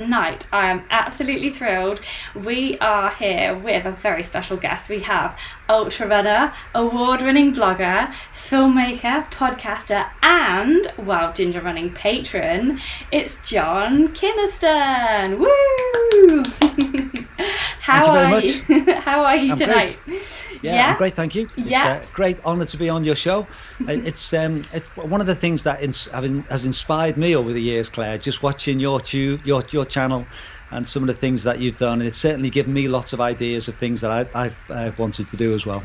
Tonight, I am absolutely thrilled. We are here with a very special guest. We have ultra runner, award-winning blogger, filmmaker, podcaster, and Wild Ginger Running patron. It's John Kynaston. Woo! Thank you very much. How are you tonight? Yeah, I'm great, thank you. It's a great honour to be on your show. It's one of the things that has inspired me over the years, Claire, just watching your channel and some of the things that you've done, and it's certainly given me lots of ideas of things that I've wanted to do as well.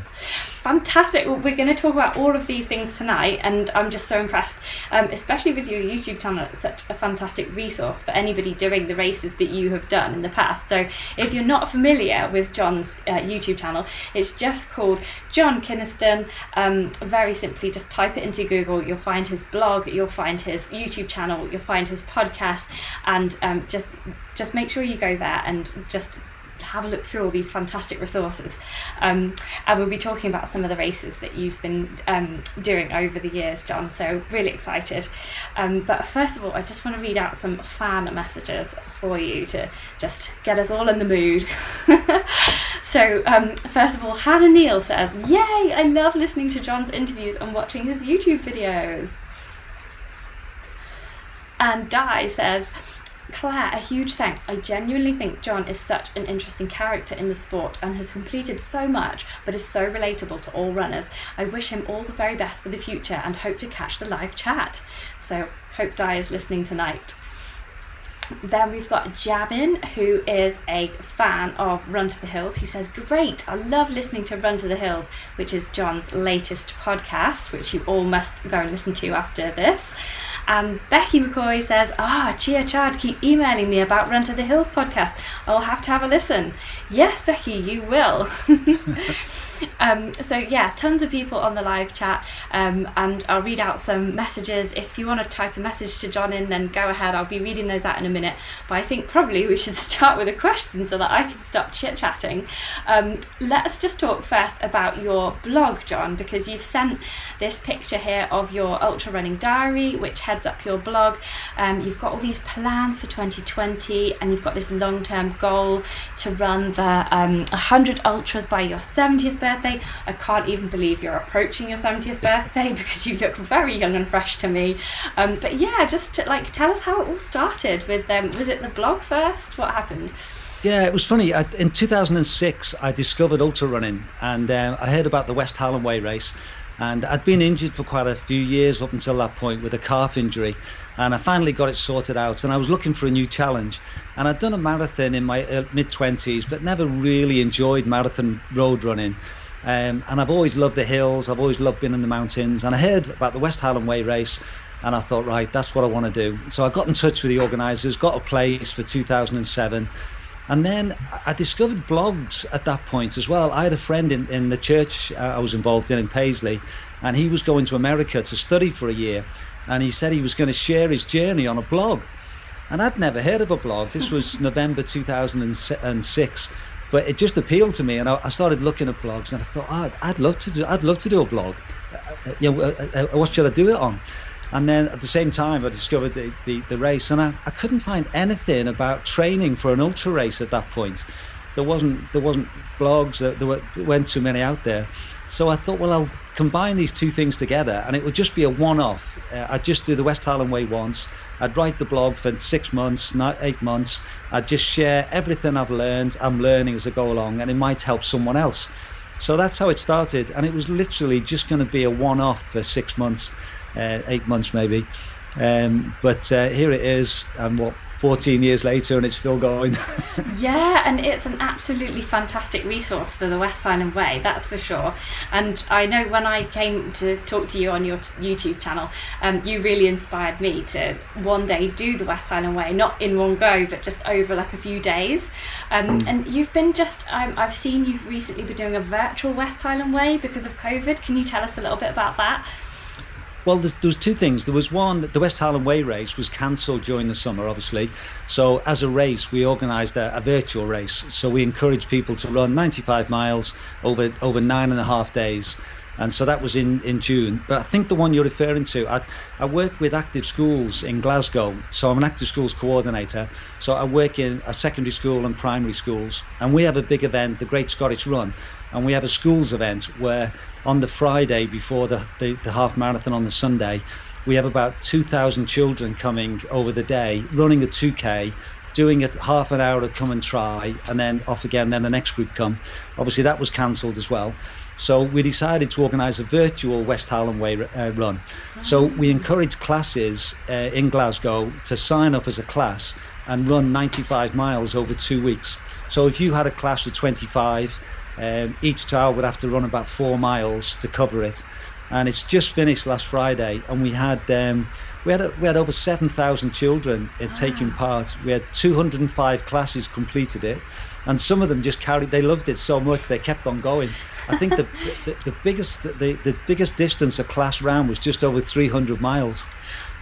Fantastic. Well, we're going to talk about all of these things tonight, and I'm just so impressed, especially with your YouTube channel. It's such a fantastic resource for anybody doing the races that you have done in the past. So if you're not familiar with John's YouTube channel, it's just called John Kynaston. Very simply, just type it into Google. You'll find his blog, you'll find his YouTube channel, you'll find his podcast, and just make sure you go there and just have a look through all these fantastic resources, and we'll be talking about some of the races that you've been doing over the years, John, so really excited. But first of all, I just want to read out some fan messages for you to just get us all in the mood. So first of all, Hannah Neal says, "Yay, I love listening to John's interviews and watching his YouTube videos." And Di says, "Claire, a huge thanks. I genuinely think John is such an interesting character in the sport and has completed so much, but is so relatable to all runners. I wish him all the very best for the future and hope to catch the live chat." So hope Di is listening tonight. Then we've got Jabin, who is a fan of Run to the Hills. He says, "Great, I love listening to Run to the Hills," which is John's latest podcast, which you all must go and listen to after this. And Becky McCoy says, "Cheer Chad, keep emailing me about Run to the Hills podcast. I'll have to have a listen." Yes, Becky, you will. So yeah, tons of people on the live chat, and I'll read out some messages. If you want to type a message to John in, then go ahead. I'll be reading those out in a minute, but I think probably we should start with a question so that I can stop chit-chatting. Let's just talk first about your blog, John, because you've sent this picture here of your ultra running diary, which heads up your blog. You've got all these plans for 2020, and you've got this long-term goal to run the 100 ultras by your 70th birthday. I can't even believe you're approaching your 70th birthday because you look very young and fresh to me. But yeah, just tell us how it all started with was it the blog first? What happened? Yeah, it was funny. In 2006, I discovered ultra running, and I heard about the West Highland Way race. And I'd been injured for quite a few years up until that point with a calf injury, and I finally got it sorted out, and I was looking for a new challenge. And I'd done a marathon in my mid-20s, but never really enjoyed marathon road running. And I've always loved the hills, I've always loved being in the mountains, and I heard about the West Highland Way race, and I thought, right, that's what I want to do. So I got in touch with the organisers, got a place for 2007. And then I discovered blogs at that point as well. I had a friend in the church I was involved in Paisley, and he was going to America to study for a year, and he said he was going to share his journey on a blog. And I'd never heard of a blog. This was November 2006, but it just appealed to me, and I started looking at blogs, and I thought, I'd love to do a blog. What should I do it on? And then at the same time, I discovered the race, and I couldn't find anything about training for an ultra race at that point. There wasn't blogs, there weren't too many out there. So I thought, well, I'll combine these two things together, and it would just be a one-off. I'd just do the West Highland Way once. I'd write the blog for 6 months, not 8 months. I'd just share everything I'm learning as I go along, and it might help someone else. So that's how it started, and it was literally just going to be a one-off for 6 months. 8 months maybe, but here it is, and 14 years later, and it's still going. Yeah, and it's an absolutely fantastic resource for the West Highland Way, that's for sure. And I know when I came to talk to you on your YouTube channel, you really inspired me to one day do the West Highland Way, not in one go, but just over like a few days. And you've been I've seen you've recently been doing a virtual West Highland Way because of COVID. Can you tell us a little bit about that? Well, there was two things. There was one, the West Highland Way race was cancelled during the summer, obviously. So as a race, we organised a virtual race. So we encouraged people to run 95 miles over 9.5 days. And so that was in June. But I think the one you're referring to, I work with active schools in Glasgow. So I'm an active schools coordinator. So I work in a secondary school and primary schools. And we have a big event, the Great Scottish Run. And we have a schools event where on the Friday before the half marathon on the Sunday, we have about 2,000 children coming over the day, running a 2K, doing it half an hour to come and try, and then off again, then the next group come. Obviously that was cancelled as well. So we decided to organise a virtual West Highland Way run. So we encourage classes in Glasgow to sign up as a class and run 95 miles over 2 weeks. So if you had a class of 25, each child would have to run about 4 miles to cover it. And it's just finished last Friday, and we had over 7,000 children taking part. We had 205 classes completed it, and some of them just they loved it so much they kept on going. I think the biggest distance a class ran was just over 300 miles.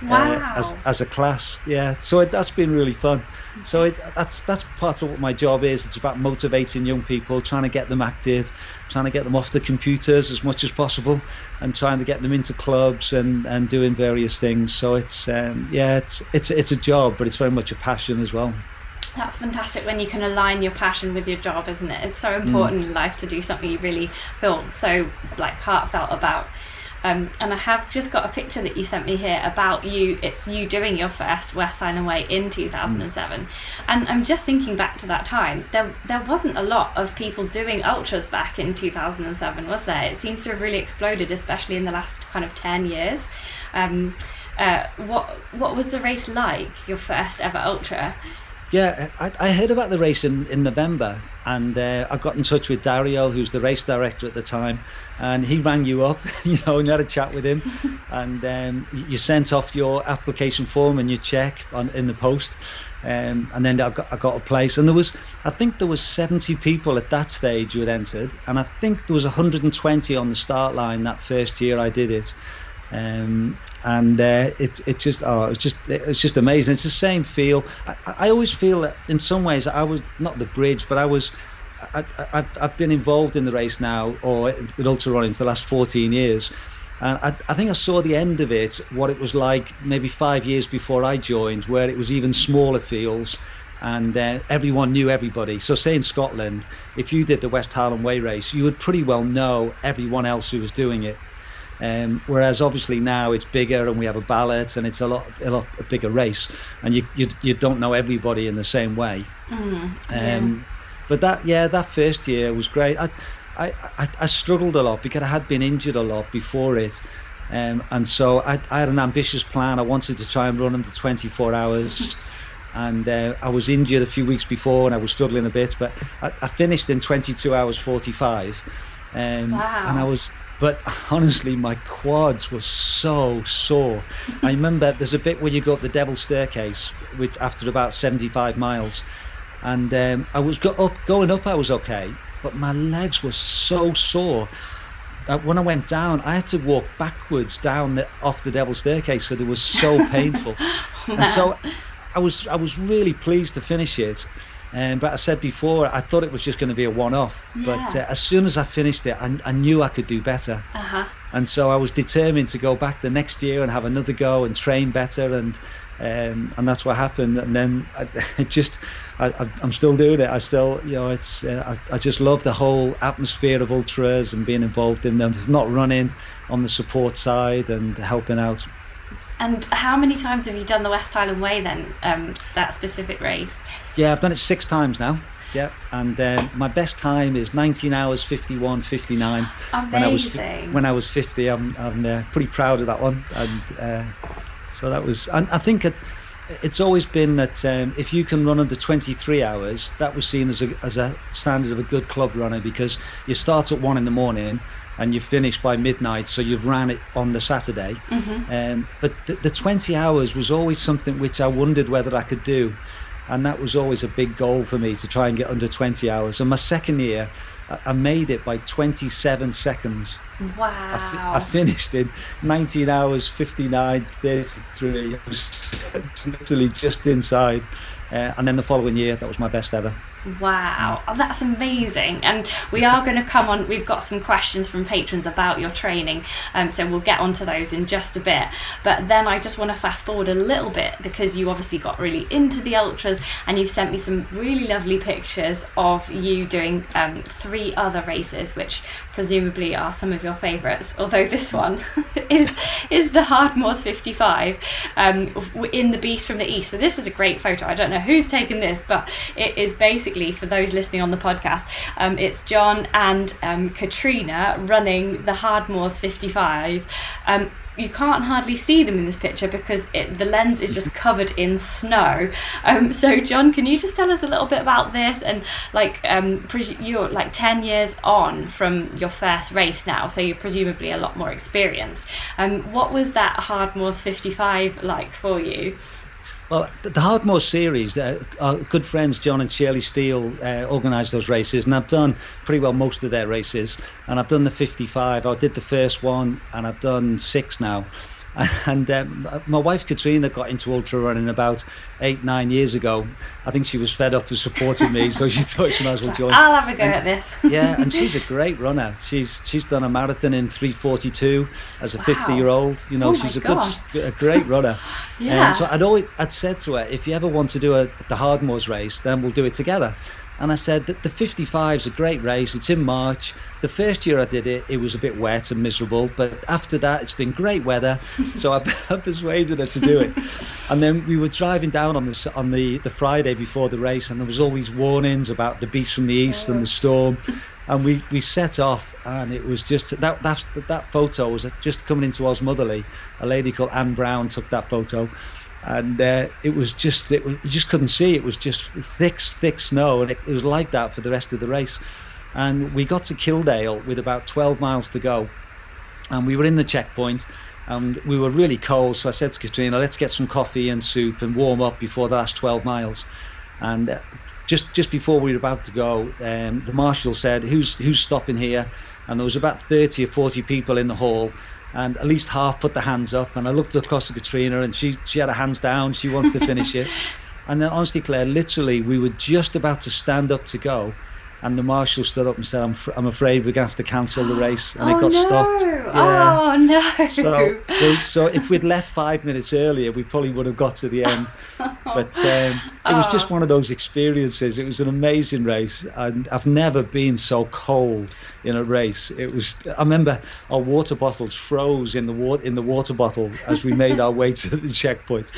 Wow. As a class, yeah. So that's been really fun. So that's part of what my job is. It's about motivating young people, trying to get them active, trying to get them off the computers as much as possible, and trying to get them into clubs and doing various things. So it's a job, but it's very much a passion as well. That's fantastic when you can align your passion with your job, isn't it? It's so important in life to do something you really feel so heartfelt about. And I have just got a picture that you sent me here about you. It's you doing your first West Highland Way in 2007. And I'm just thinking back to that time. There wasn't a lot of people doing ultras back in 2007, was there? It seems to have really exploded, especially in the last kind of 10 years. What was the race like, your first ever ultra? Yeah, I heard about the race in November, and I got in touch with Dario, who's the race director at the time, and he rang you up, and you had a chat with him, and you sent off your application form and your check in the post, and then I got a place, and I think there was 70 people at that stage who had entered, and I think there was 120 on the start line that first year I did it. It's just amazing. It's the same feel. I always feel that in some ways I was not the bridge, but I've been involved in the race now, or with ultra running, for the last 14 years, and I think I saw the end of it, what it was like maybe 5 years before I joined, where it was even smaller fields, and everyone knew everybody. So say in Scotland, if you did the West Highland Way race, you would pretty well know everyone else who was doing it. Whereas obviously now it's bigger, and we have a ballot, and it's a lot bigger race, and you don't know everybody in the same way. But that first year was great. I struggled a lot because I had been injured a lot before it, and so I had an ambitious plan. I wanted to try and run under 24 hours. And I was injured a few weeks before, and I was struggling a bit, but I finished in 22 hours 45. Wow. And but honestly, my quads were so sore. I remember there's a bit where you go up the Devil's Staircase, which after about 75 miles, and I was going up, I was okay, but my legs were so sore. When I went down, I had to walk backwards down off the Devil's Staircase because it was so painful. And so I was really pleased to finish it. But I said before, I thought it was just going to be a one-off. Yeah. But as soon as I finished it, I knew I could do better. And so I was determined to go back the next year and have another go and train better. And that's what happened. And then I'm still doing it. I still, I just love the whole atmosphere of ultras and being involved in them, not running, on the support side and helping out. And how many times have you done the West Highland Way then, that specific race? Yeah, I've done it 6 times now. Yeah, and my best time is 19 hours 51:59. Amazing. When I was 50, I'm pretty proud of that one. And so that was, and I think it's always been that if you can run under 23 hours, that was seen as a standard of a good club runner, because you start at 1 a.m. and you finish by midnight, so you've ran it on the Saturday. But the 20 hours was always something which I wondered whether I could do, and that was always a big goal for me, to try and get under 20 hours. And my second year, I made it by 27 seconds. Wow. I finished in 19 hours, 59:33. I was literally just inside. And then the following year, that was my best ever. Wow, oh, that's amazing. And we are going to come on, we've got some questions from patrons about your training, so we'll get onto those in just a bit. But then I just want to fast forward a little bit, because you obviously got really into the ultras, and you've sent me some really lovely pictures of you doing 3 other races, which presumably are some of your favourites, although this one is the Hardmoors 55 in the Beast from the East. So this is a great photo. I don't know who's taken this, but it is basically, for those listening on the podcast, it's John and Katrina running the Hardmoors 55. You can't hardly see them in this picture because the lens is just covered in snow. So John, can you just tell us a little bit about this? And like you're like 10 years on from your first race now, so you're presumably a lot more experienced. What was that Hardmoors 55 like for you? Well, the Hardmoors series, our good friends John and Shirley Steele organised those races, and I've done pretty well most of their races. And I've done the 55. I did the first one, and I've done 6 now. And my wife Katrina got into ultra running about 8-9 years ago. I think she was fed up with supporting me, so she thought she might as well join. I'll have a go at this. Yeah, and she's a great runner. She's done a marathon in 3:42 as a 50-year-old. You know, oh she's a great runner. Yeah. So I'd said to her, if you ever want to do the Hardmoors race, then we'll do it together. And I said that the 55 is a great race. It's in March. The first year I did it, it was a bit wet and miserable. But after that, it's been great weather. So I persuaded her to do it. And then we were driving down on the Friday before the race, and there was all these warnings about the Beast from the East and the storm. And we set off, and it was just that photo was just coming into Osmotherly. A lady called Anne Brown took that photo. And you just couldn't see. It was just thick snow, and it was like that for the rest of the race. And we got to Kildale with about 12 miles to go, and we were in the checkpoint, and we were really cold. So I said to Katrina, let's get some coffee and soup and warm up before the last 12 miles. And just before we were about to go, the marshal said, who's stopping here? And there was about 30 or 40 people in the hall, and at least half put their hands up. And I looked across at Katrina, and she had her hands down. She wants to finish it. And then, honestly, Claire, literally, we were just about to stand up to go, and the marshal stood up and said, I'm afraid we're going to have to cancel the race. And it got stopped. Yeah. Oh, no. So if we'd left 5 minutes earlier, we probably would have got to the end. But it was just one of those experiences. It was an amazing race. And I've never been so cold in a race. I remember our water bottles froze in the water bottle as we made our way to the checkpoint.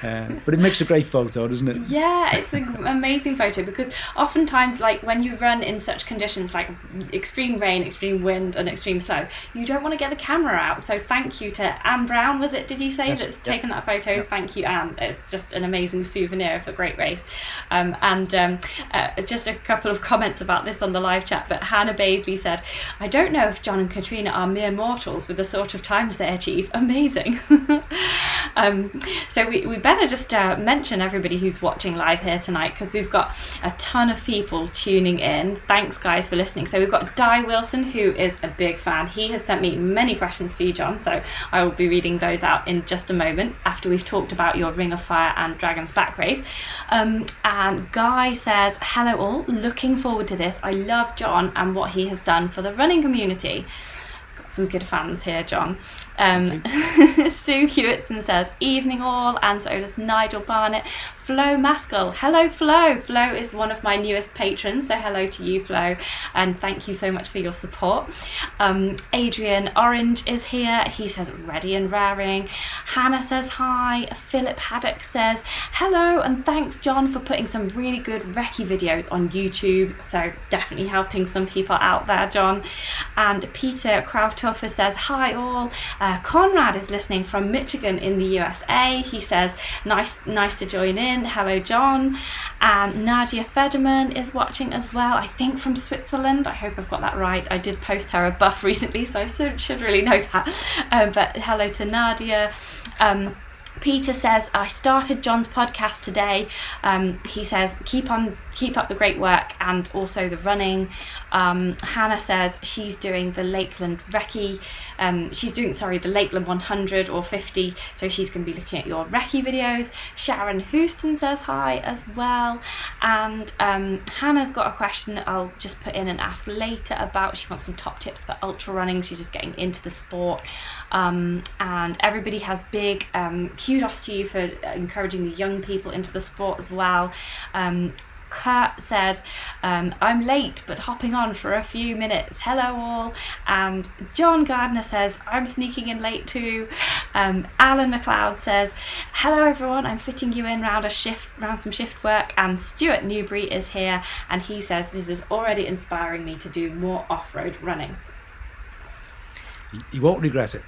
But it makes a great photo, doesn't it? Yeah, it's an amazing photo, because oftentimes, like when you run in such conditions like extreme rain, extreme wind and extreme snow, you don't want to get the camera out. So thank you to Anne Brown, was it, did you say, yes, that's taken that photo? Yep. Thank you, Anne. It's just an amazing souvenir of a great race. Just a couple of comments about this on the live chat, but Hannah Baisley said, I don't know if John and Katrina are mere mortals with the sort of times they achieve. Amazing. So we better just mention everybody who's watching live here tonight, because we've got a ton of people tuning in. Thanks guys for listening. So we've got Di Wilson, who is a big fan. He has sent me many questions for you, John, so I will be reading those out in just a moment after we've talked about your Ring of Fire and Dragonsback race. And Guy says, hello all, looking forward to this. I love John and what he has done for the running community. Some good fans here, John. Sue Hewitson says, evening all, and so does Nigel Barnett. Flo Maskell, hello Flo. Flo is one of my newest patrons, so hello to you, Flo, and thank you so much for your support. Adrian Orange is here. He says ready and raring. Hannah says hi. Philip Haddock says hello, and thanks John for putting some really good recce videos on YouTube, so definitely helping some people out there, John. And Peter Krauthofer says hi all. Conrad is listening from Michigan in the USA. He says nice to join in. Hello John. And Nadia Federman is watching as well, I think from Switzerland. I hope I've got that right. I did post her a buff recently, so I should really know that. But hello to Nadia. Peter says, I started John's podcast today. He says, keep up the great work and also the running. Hannah says she's doing the Lakeland Recce. The Lakeland 100 or 50. So she's going to be looking at your Recce videos. Sharon Houston says hi as well. And Hannah's got a question that I'll just put in and ask later about. She wants some top tips for ultra running. She's just getting into the sport. And everybody has big kudos to you for encouraging the young people into the sport as well. Kurt says, I'm late but hopping on for a few minutes. Hello all. And John Gardner says, I'm sneaking in late too. Alan McLeod says, hello everyone, I'm fitting you in round some shift work. And Stuart Newbury is here and he says, this is already inspiring me to do more off-road running. You won't regret it.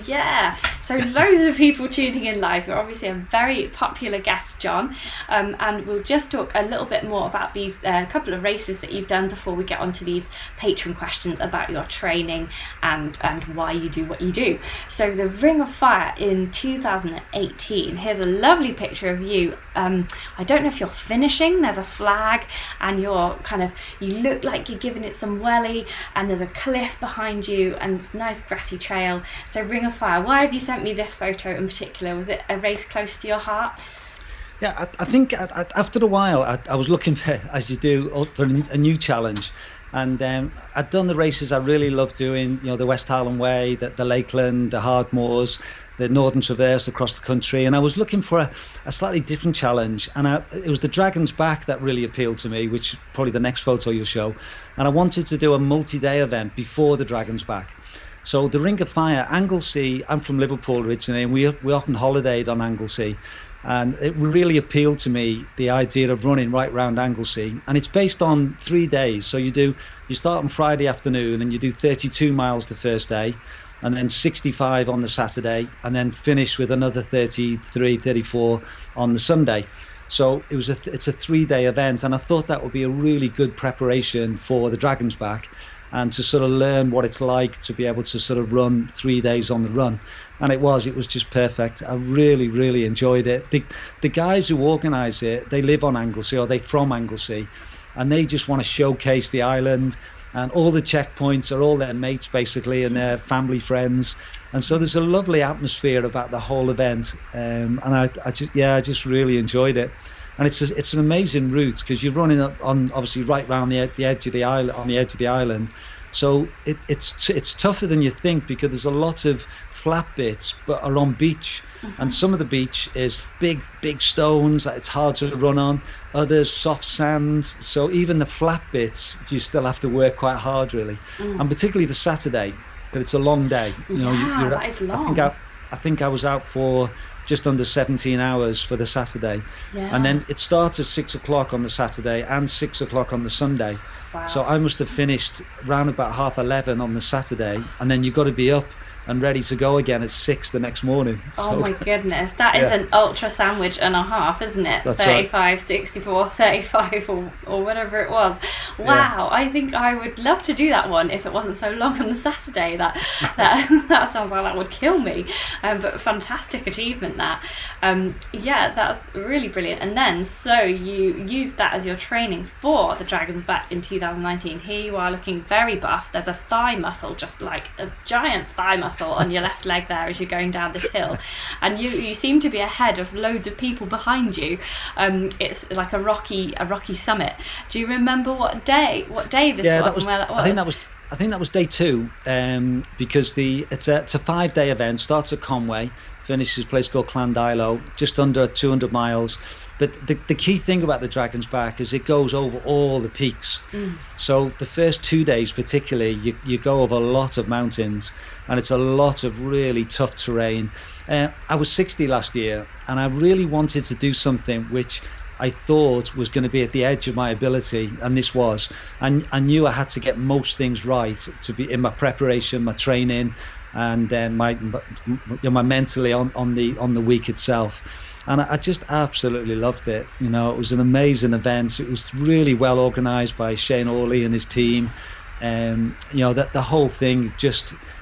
Yeah, so loads of people tuning in live. You're obviously a very popular guest, John, and we'll just talk a little bit more about these couple of races that you've done before we get onto these patron questions about your training and why you do what you do. So the Ring of Fire in 2018, here's a lovely picture of you. I don't know if you're finishing, there's a flag and you look like you're giving it some welly and there's a cliff behind you and it's nice grassy trail. So Ring of Fire, why have you sent me this photo in particular? Was it a race close to your heart? Yeah, I think after a while I was looking for, as you do, for a new challenge. And I'd done the races I really loved doing, the West Highland Way, the Lakeland, the Hardmoors, the Northern Traverse across the country. And I was looking for a slightly different challenge. And it was the Dragonsback that really appealed to me, which probably the next photo you'll show. And I wanted to do a multi-day event before the Dragonsback. So the Ring of Fire, Anglesey, I'm from Liverpool originally, and we often holidayed on Anglesey. And it really appealed to me, the idea of running right round Anglesey. And it's based on 3 days. So you start on Friday afternoon and you do 32 miles the first day, and then 65 on the Saturday, and then finish with another 33, 34 on the Sunday. So it's a 3-day event, and I thought that would be a really good preparation for the Dragonsback, and to sort of learn what it's like to be able to sort of run 3 days on the run. And it was just perfect. I really, really enjoyed it. The guys who organise it, they live on Anglesey, or they're from Anglesey, and they just want to showcase the island, and all the checkpoints are all their mates basically and their family friends. And so there's a lovely atmosphere about the whole event. And I just really enjoyed it. And it's an amazing route because you're running on obviously right round the edge of the island, on the edge of the island. So it's tougher than you think because there's a lot of flat bits but are on beach, and some of the beach is big stones that it's hard to run on, others soft sand. So even the flat bits you still have to work quite hard really, and particularly the Saturday, because it's a long day. That is long. I think I was out for just under 17 hours for the Saturday. Yeah. And then it starts at 6 o'clock on the Saturday and 6 o'clock on the Sunday. Wow. So I must have finished round about 11:30 on the Saturday, and then you've got to be up and ready to go again at 6 the next morning. Oh my goodness, that is an ultra sandwich and a half, isn't it? That's 35, right. 64, 35 or whatever it was. Wow, I think I would love to do that one if it wasn't so long on the Saturday. That sounds like that would kill me. But fantastic achievement that. That's really brilliant. And then, so you used that as your training for the Dragonsback in 2019. Here you are looking very buff. There's a thigh muscle, just like a giant thigh muscle on your left leg there as you're going down this hill, and you seem to be ahead of loads of people behind you. It's like a rocky summit. Do you remember what day this was and where that was? I think that was day 2, because it's a 5-day event. Starts at Conway, finishes a place called Llandilo, just under 200 miles. But the key thing about the Dragonsback is it goes over all the peaks. So the first 2 days particularly, you go over a lot of mountains, and it's a lot of really tough terrain. I was 60 last year, and I really wanted to do something which I thought was going to be at the edge of my ability, and this was. And I knew I had to get most things right to be in my preparation, my training, and then my mentally on the week itself. And I just absolutely loved it. It was an amazing event. It was really well organised by Shane Orley and his team. That the whole thing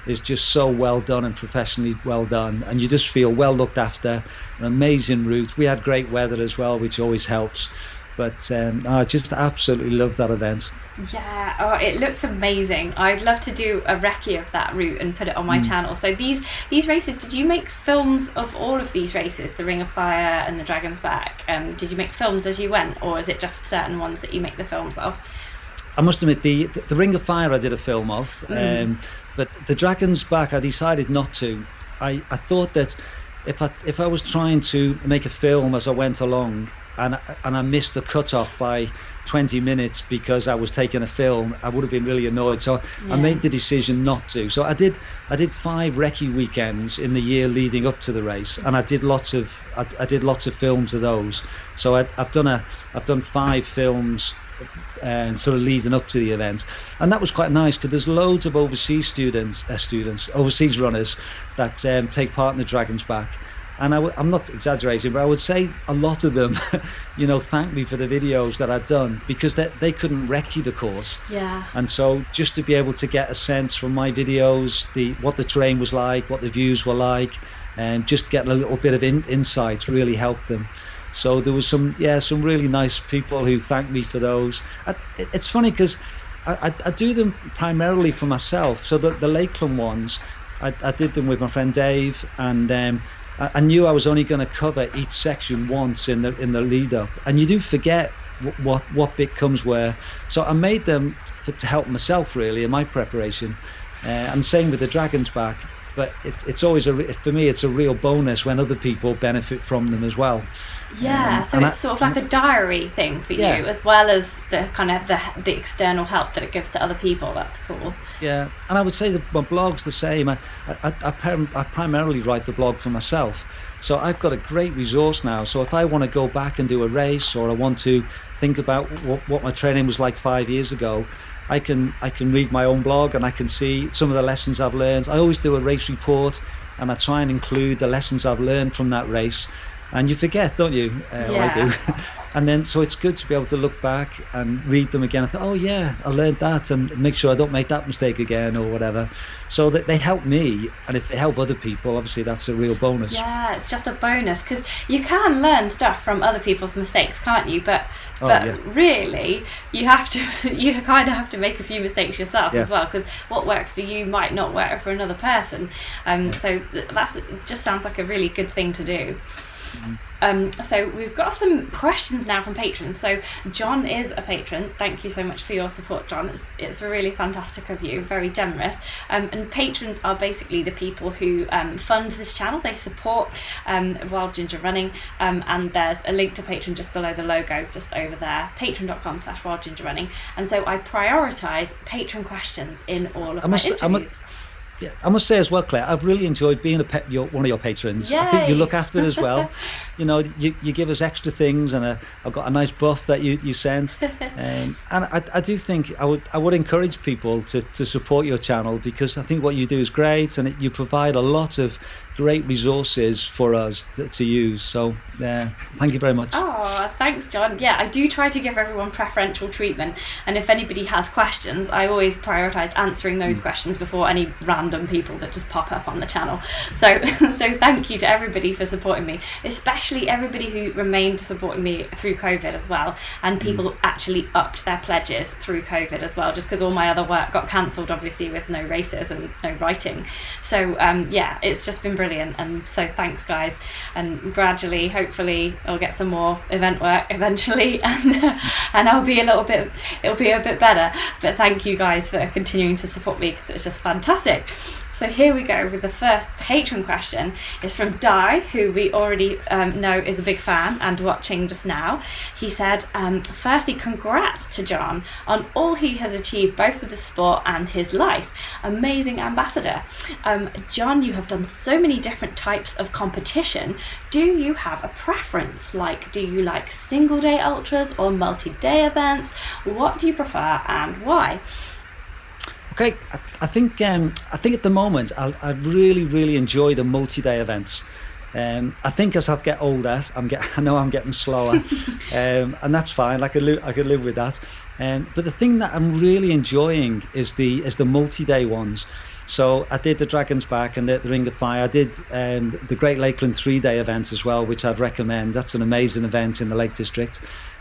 is just so well done and professionally well done, and you just feel well looked after. An amazing route. We had great weather as well, which always helps. But I just absolutely love that event. Yeah, oh, it looks amazing. I'd love to do a recce of that route and put it on my channel. So these races, did you make films of all of these races, the Ring of Fire and the Dragonsback? Did you make films as you went, or is it just certain ones that you make the films of? I must admit, the Ring of Fire I did a film of, but the Dragonsback I decided not to. I thought that if I was trying to make a film as I went along, and I missed the cutoff by 20 minutes because I was taking a film, I would have been really annoyed. So I made the decision not to. So I did 5 recce weekends in the year leading up to the race, and I did lots of films of those. So I've done 5 films sort of leading up to the event, and that was quite nice because there's loads of overseas overseas runners that take part in the Dragonsback. And I'm not exaggerating, but I would say a lot of them, thanked me for the videos that I'd done, because they couldn't recce the course. Yeah. And so just to be able to get a sense from my videos, what the terrain was like, what the views were like, and just getting a little bit of insight really helped them. So there was some really nice people who thanked me for those. It's funny because I do them primarily for myself. So the Lakeland ones, I did them with my friend Dave, and I knew I was only going to cover each section once in the lead up, and you do forget what bit comes where. So I made them to help myself really in my preparation, and same with the Dragonsback. But it's always for me it's a real bonus when other people benefit from them as well. Yeah, so it's sort of like a diary thing for you, as well as the kind of the external help that it gives to other people. That's cool. Yeah, and I would say that my blog's the same. I primarily write the blog for myself, so I've got a great resource now. So if I want to go back and do a race, or I want to think about what my training was like 5 years ago, I can read my own blog and I can see some of the lessons I've learned. I always do a race report, and I try and include the lessons I've learned from that race. And you forget, don't you? I do. And then, so it's good to be able to look back and read them again. I thought, oh yeah, I learned that, and make sure I don't make that mistake again, or whatever. So that they help me, and if they help other people, obviously that's a real bonus. Yeah, it's just a bonus, because you can learn stuff from other people's mistakes, can't you? But really, you kind of have to make a few mistakes yourself as well, because what works for you might not work for another person. So that's just sounds like a really good thing to do. So we've got some questions now from patrons. So John is a patron. Thank you so much for your support, John. It's really fantastic of you, very generous. And patrons are basically the people who fund this channel. They support Wild Ginger Running, and there's a link to Patreon just below the logo, just over there, patreon.com/wildgingerrunning. And so I prioritise patron questions in all of my interviews. I must say as well, Claire, I've really enjoyed being one of your patrons. Yay. I think you look after it as well. You give us extra things, and I've got a nice buff that you sent. And I do think I would encourage people to support your channel, because I think what you do is great, and you provide a lot of great resources for us to use. So thank you very much. Oh, thanks, John. Yeah, I do try to give everyone preferential treatment, and if anybody has questions, I always prioritise answering those questions before any random people that just pop up on the channel. So thank you to everybody for supporting me, especially everybody who remained supporting me through COVID as well, and people actually upped their pledges through COVID as well, just because all my other work got cancelled, obviously, with no races and no writing. So it's just been brilliant, and so thanks, guys. And gradually, hopefully, I'll get some more event work eventually, and it'll be a bit better. But thank you guys for continuing to support me, because it's just fantastic. So here we go with the first patron question. It's from Di, who we already know is a big fan and watching just now. He said, firstly, congrats to John on all he has achieved, both with the sport and his life. Amazing ambassador. John, you have done so many different types of competition. Do you have a preference? Do you like single day ultras or multi-day events? What do you prefer, and why? Okay, I think at the moment I really enjoy the multi-day events, I think as I get older, I know I'm getting slower, and that's fine. I could live with that. But the thing that I'm really enjoying is the multi-day ones. So I did the Dragonsback and the Ring of Fire. I did the Great Lakeland 3-day event as well, which I'd recommend. That's an amazing event in the Lake District.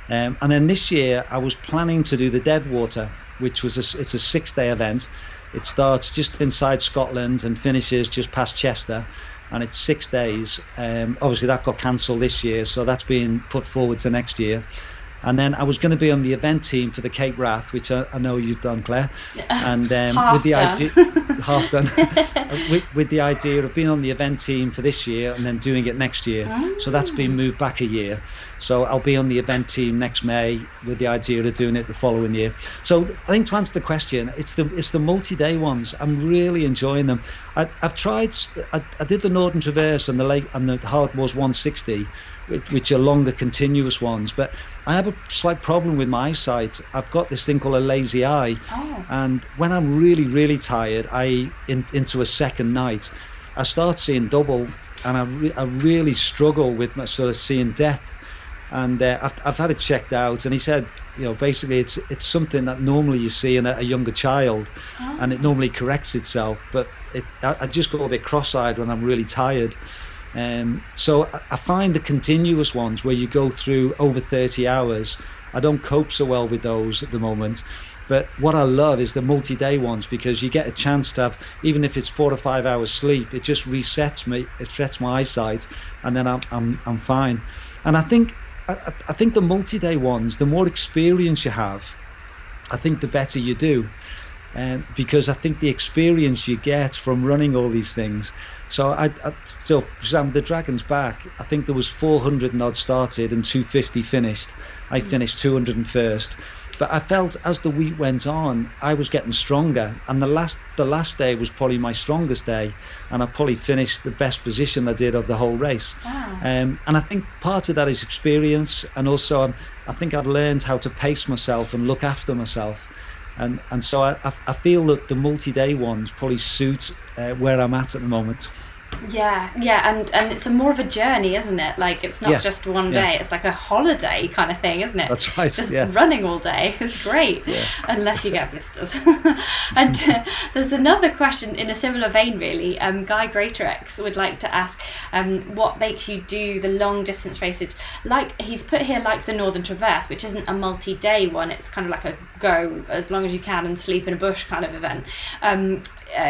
And then this year I was planning to do the Deadwater, which was it's a 6-day event. It starts just inside Scotland and finishes just past Chester, and it's 6 days. Obviously that got cancelled this year, so that's being put forward to next year. And then I was going to be on the event team for the Cape Wrath, which I know you've done, Claire. And with the idea, half done, with the idea of being on the event team for this year and then doing it next year. So that's been moved back a year. So I'll be on the event team next May with the idea of doing it the following year. So I think to answer the question, it's the multi-day ones. I'm really enjoying them. I've tried. I did the Northern Traverse and the Hardmoors 160, which are longer continuous ones, but I have a slight problem with my eyesight. I've got this thing called a lazy eye, and when I'm really, really tired, into a second night, I start seeing double, and I really struggle with my sort of seeing depth. And I've had it checked out, and he said, basically it's something that normally you see in a younger child, and it normally corrects itself, but I just go a bit cross-eyed when I'm really tired. So I find the continuous ones where you go through over 30 hours, I don't cope so well with those at the moment. But what I love is the multi-day ones, because you get a chance to have, even if it's 4 or 5 hours sleep, it just resets me, it resets my eyesight, and then I'm fine. And I think the multi-day ones, the more experience you have, I think the better you do. Because I think the experience you get from running all these things. So for example, the Dragonsback, I think there was 400 and odd started and 250 finished. I finished 201st. But I felt as the week went on, I was getting stronger, and the last day was probably my strongest day, and I probably finished the best position I did of the whole race. Wow. And I think part of that is experience, and also I think I've learned how to pace myself and look after myself. And so I feel that the multi-day ones probably suit where I'm at the moment. Yeah, and it's more of a journey, isn't it? Like, it's not just one day, it's like a holiday kind of thing, isn't it? That's right. Just running all day is great, unless you get blisters. And there's another question in a similar vein, really. Guy Greatorex would like to ask, what makes you do the long distance races? Like he's put here, like the Northern Traverse, which isn't a multi-day one, it's kind of like a go as long as you can and sleep in a bush kind of event.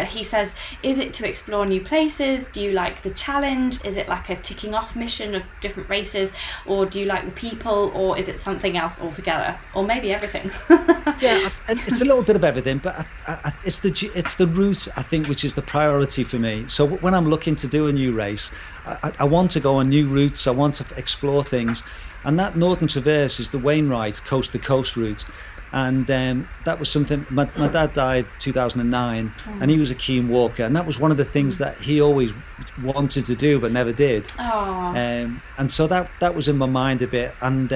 He says, is it to explore new places? Do you like the challenge? Is it like a ticking off mission of different races? Or do you like the people? Or is it something else altogether? Or maybe everything? Yeah, it's a little bit of everything, but it's the route, I think, which is the priority for me. So when I'm looking to do a new race, I want to go on new routes, I want to explore things. And that Northern Traverse is the Wainwright coast to coast route. And that was something, my dad died 2009, and he was a keen walker, and that was one of the things that he always wanted to do but never did. And so that was in my mind a bit. And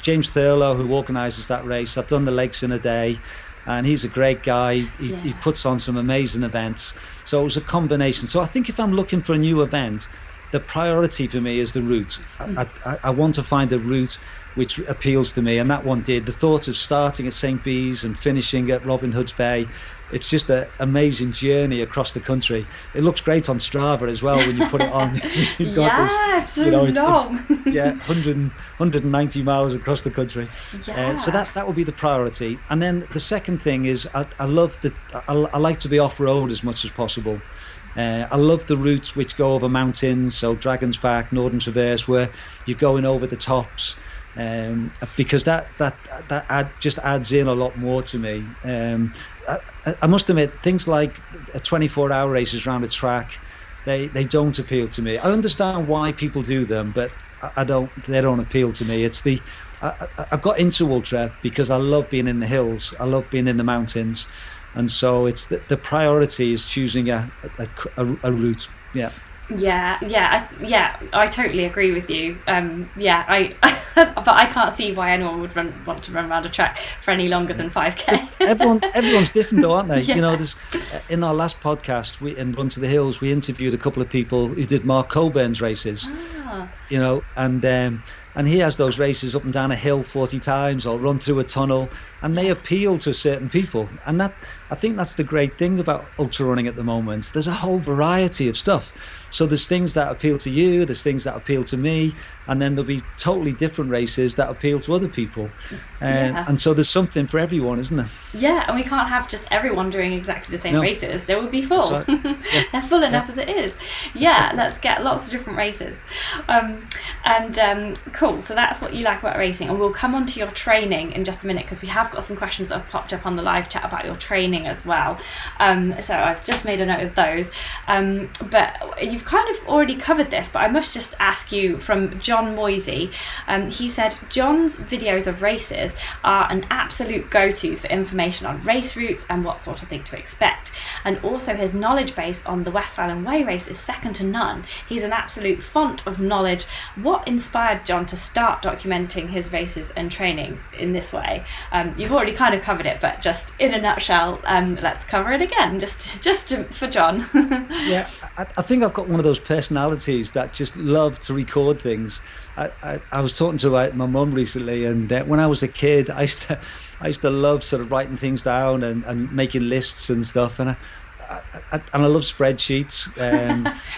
James Thurlow, who organises that race, I've done the Lakes in a Day, and he's a great guy. He puts on some amazing events. So it was a combination. So I think if I'm looking for a new event, the priority for me is the route. I want to find a route which appeals to me, and that one did. The thought of starting at St. Bees and finishing at Robin Hood's Bay, it's just an amazing journey across the country. It looks great on Strava as well when you put it on. You've got this, long. 190 miles across the country. So that will be the priority. And then the second thing is I like to be off-road as much as possible. I love the routes which go over mountains, so Dragonsback, Northern Traverse, where you're going over the tops, because that just adds in a lot more to me. I must admit, things like a 24-hour races around a track, they don't appeal to me. I understand why people do them, but they don't appeal to me. It's I got into ultra because I love being in the hills, I love being in the mountains. And so it's the priority is choosing a route. Yeah. I totally agree with you. I but I can't see why anyone would want to run around a track for any longer than 5k. Everyone's different though, aren't they? Yeah. You know, there's in our last podcast in Run to the Hills, we interviewed a couple of people who did Mark Coburn's races. You know, and he has those races up and down a hill 40 times or run through a tunnel, and they appeal to certain people. And that, I think that's the great thing about ultra running at the moment. There's a whole variety of stuff. So there's things that appeal to you, there's things that appeal to me, and then there'll be totally different races that appeal to other people. And so there's something for everyone, isn't there? Yeah, and we can't have just everyone doing exactly the same races. They would be full. Right. Yeah. They're full enough as it is. Yeah, let's get lots of different races. Cool, so that's what you like about racing. And we'll come on to your training in just a minute, because we have got some questions that have popped up on the live chat about your training as well. So I've just made a note of those. But you've kind of already covered this, but I must just ask you, from John Moisey. He said, John's videos of races are an absolute go-to for information on race routes and what sort of thing to expect. And also his knowledge base on the West Highland Way race is second to none. He's an absolute font of knowledge. What inspired John to start documenting his races and training in this way? You've already kind of covered it, but just in a nutshell, let's cover it again, just for John. Yeah, I think I've got one of those personalities that just love to record things. I was talking to my mum recently, and when I was a kid, I used to love sort of writing things down and making lists and stuff, and I love spreadsheets.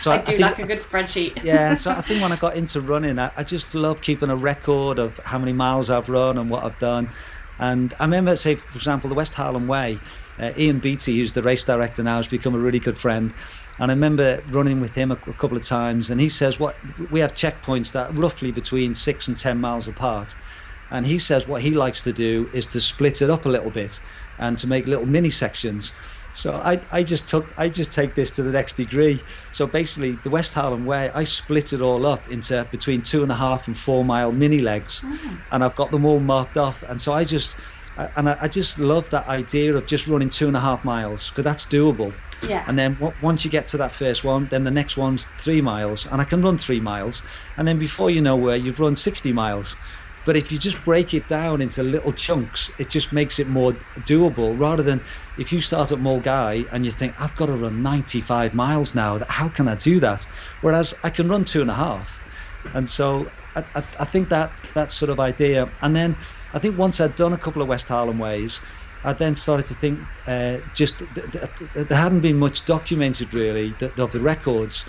So I like a good spreadsheet. Yeah, so I think when I got into running, I just love keeping a record of how many miles I've run and what I've done. And I remember, say, for example, the West Highland Way, Ian Beattie, who's the race director now, has become a really good friend. And I remember running with him a couple of times, and he says we have checkpoints that are roughly between 6 and 10 miles apart. And he says what he likes to do is to split it up a little bit and to make little mini sections. So I just take this to the next degree. So basically, the West Highland Way, I split it all up into between 2.5 and 4 mile mini legs, and I've got them all marked off. And so I just love that idea of just running 2.5 miles, because that's doable. Yeah. And then once you get to that first one, then the next one's 3 miles, and I can run 3 miles, and then before you know where, you've run 60 miles. But if you just break it down into little chunks, it just makes it more doable, rather than if you start at Mulgai and you think, I've got to run 95 miles now, how can I do that? Whereas I can run 2.5. And so I think that sort of idea. And then I think once I'd done a couple of West Highland Ways, I then started to think there hadn't been much documented really of the records.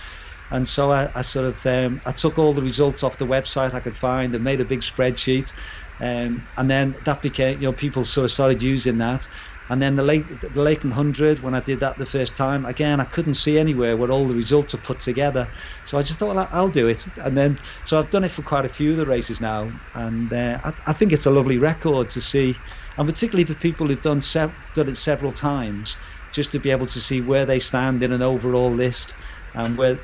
And so I took all the results off the website I could find and made a big spreadsheet, and then that became, people sort of started using that. And then the Lakeland 100, when I did that the first time, again, I couldn't see anywhere where all the results are put together. So I just thought, well, I'll do it. And then, so I've done it for quite a few of the races now. And I think it's a lovely record to see. And particularly for people who've done it several times, just to be able to see where they stand in an overall list and where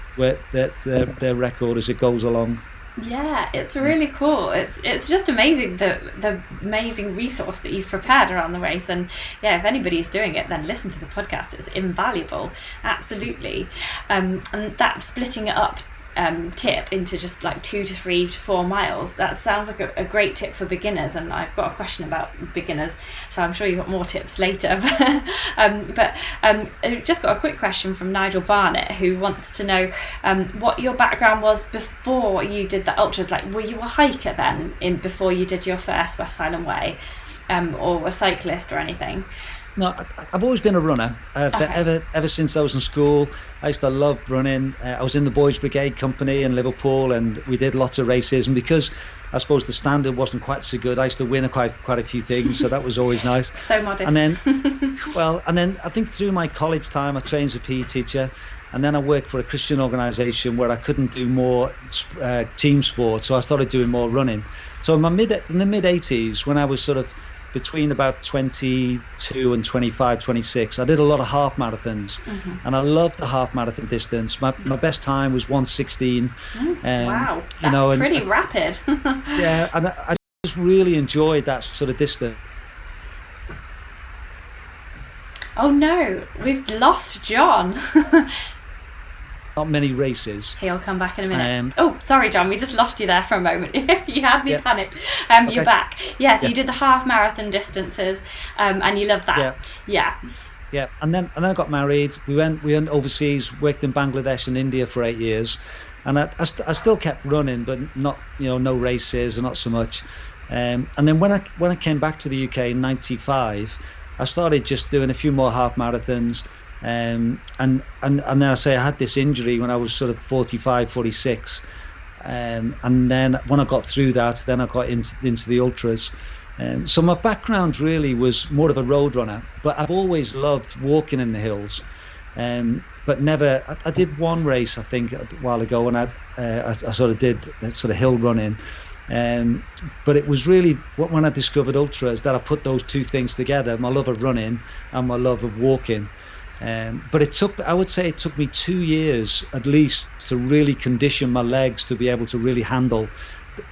their record as it goes along. Yeah, it's really cool. It's just amazing, the amazing resource that you've prepared around the race. And yeah, if anybody's doing it, then listen to the podcast. It's invaluable, absolutely. And that splitting it up tip into just like 2 to 3 to 4 miles, that sounds like a great tip for beginners. And I've got a question about beginners, so I'm sure you've got more tips later. But I've just got a quick question from Nigel Barnett, who wants to know what your background was before you did the ultras. Like, were you a hiker then before you did your first West Highland Way, or a cyclist or anything? No, I've always been a runner. Ever since I was in school, I used to love running. I was in the Boys Brigade Company in Liverpool, and we did lots of races. And because I suppose the standard wasn't quite so good, I used to win quite a few things. So that was always nice. So modest. And then, I think through my college time, I trained as a PE teacher. And then I worked for a Christian organisation where I couldn't do more team sport, so I started doing more running. So in the mid 80s, when I was sort of between about 22 and 25, 26, I did a lot of half marathons, and I loved the half marathon distance. My best time was 1:16. Wow, that's pretty rapid. Yeah, and I just really enjoyed that sort of distance. Oh no, we've lost John. not many races. He'll come back in a minute. Oh, sorry, John, we just lost you there for a moment. You had me panicked. Okay. You're back. Yeah, so you did the half marathon distances, and you loved that. Yeah, and then I got married. We went overseas, worked in Bangladesh and India for 8 years, and I still kept running, but not, no races or not so much. And then when I came back to the UK in '95, I started just doing a few more half marathons. And then I had this injury when I was sort of 45, 46. And then when I got through that, then I got into the ultras. So my background really was more of a road runner, but I've always loved walking in the hills. But never, I did one race, I think, a while ago when I sort of did sort of hill running. But it was really when I discovered ultras that I put those two things together, my love of running and my love of walking. But I would say it took me 2 years at least to really condition my legs to be able to really handle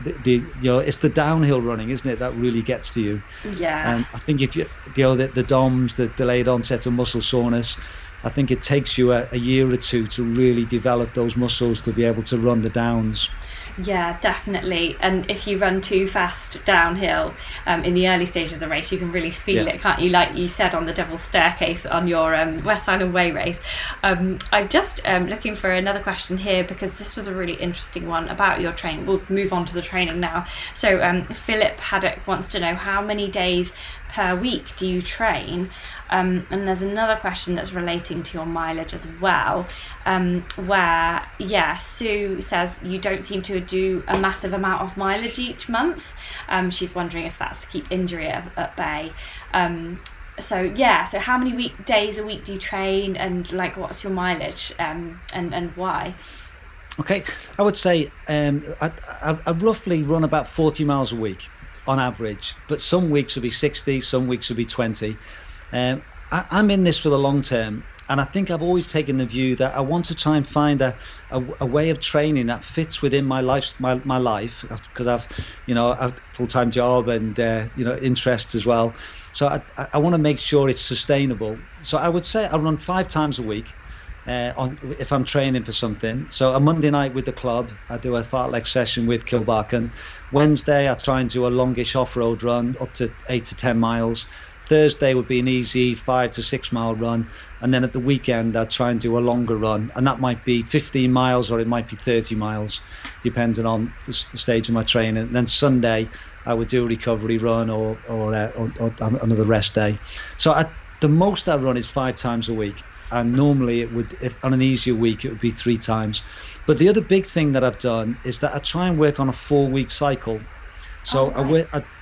it's the downhill running, isn't it, that really gets to you. And I think if the DOMS, the delayed onset of muscle soreness, I think it takes you a year or two to really develop those muscles to be able to run the downs. Yeah, definitely. And if you run too fast downhill in the early stages of the race, you can really feel it, can't you? Like you said on the Devil's Staircase on your West Highland Way race. I'm just looking for another question here, because this was a really interesting one about your training. We'll move on to the training now. So Philip Haddock wants to know, how many days per week do you train? And there's another question that's relating to your mileage as well, where Sue says you don't seem to do a massive amount of mileage each month. She's wondering if that's to keep injury at bay. So how many days a week do you train, and like what's your mileage, and why? Okay, I would say I roughly run about 40 miles a week on average, but some weeks will be 60, some weeks will be 20. I'm in this for the long term, and I think I've always taken the view that I want to try and find a way of training that fits within my life, because I've a full-time job and interests as well. So I want to make sure it's sustainable. So I would say I run 5 times a week. If I'm training for something. So a Monday night with the club, I do a fartlek session with Kilbarcan. Wednesday, I try and do a longish off-road run up to 8 to 10 miles. Thursday would be an easy 5 to 6 mile run. And then at the weekend, I try and do a longer run. And that might be 15 miles or it might be 30 miles, depending on the stage of my training. And then Sunday, I would do a recovery run or another rest day. So the most I run is 5 times a week. And normally if on an easier week, it would be 3 times. But the other big thing that I've done is that I try and work on a 4-week cycle. So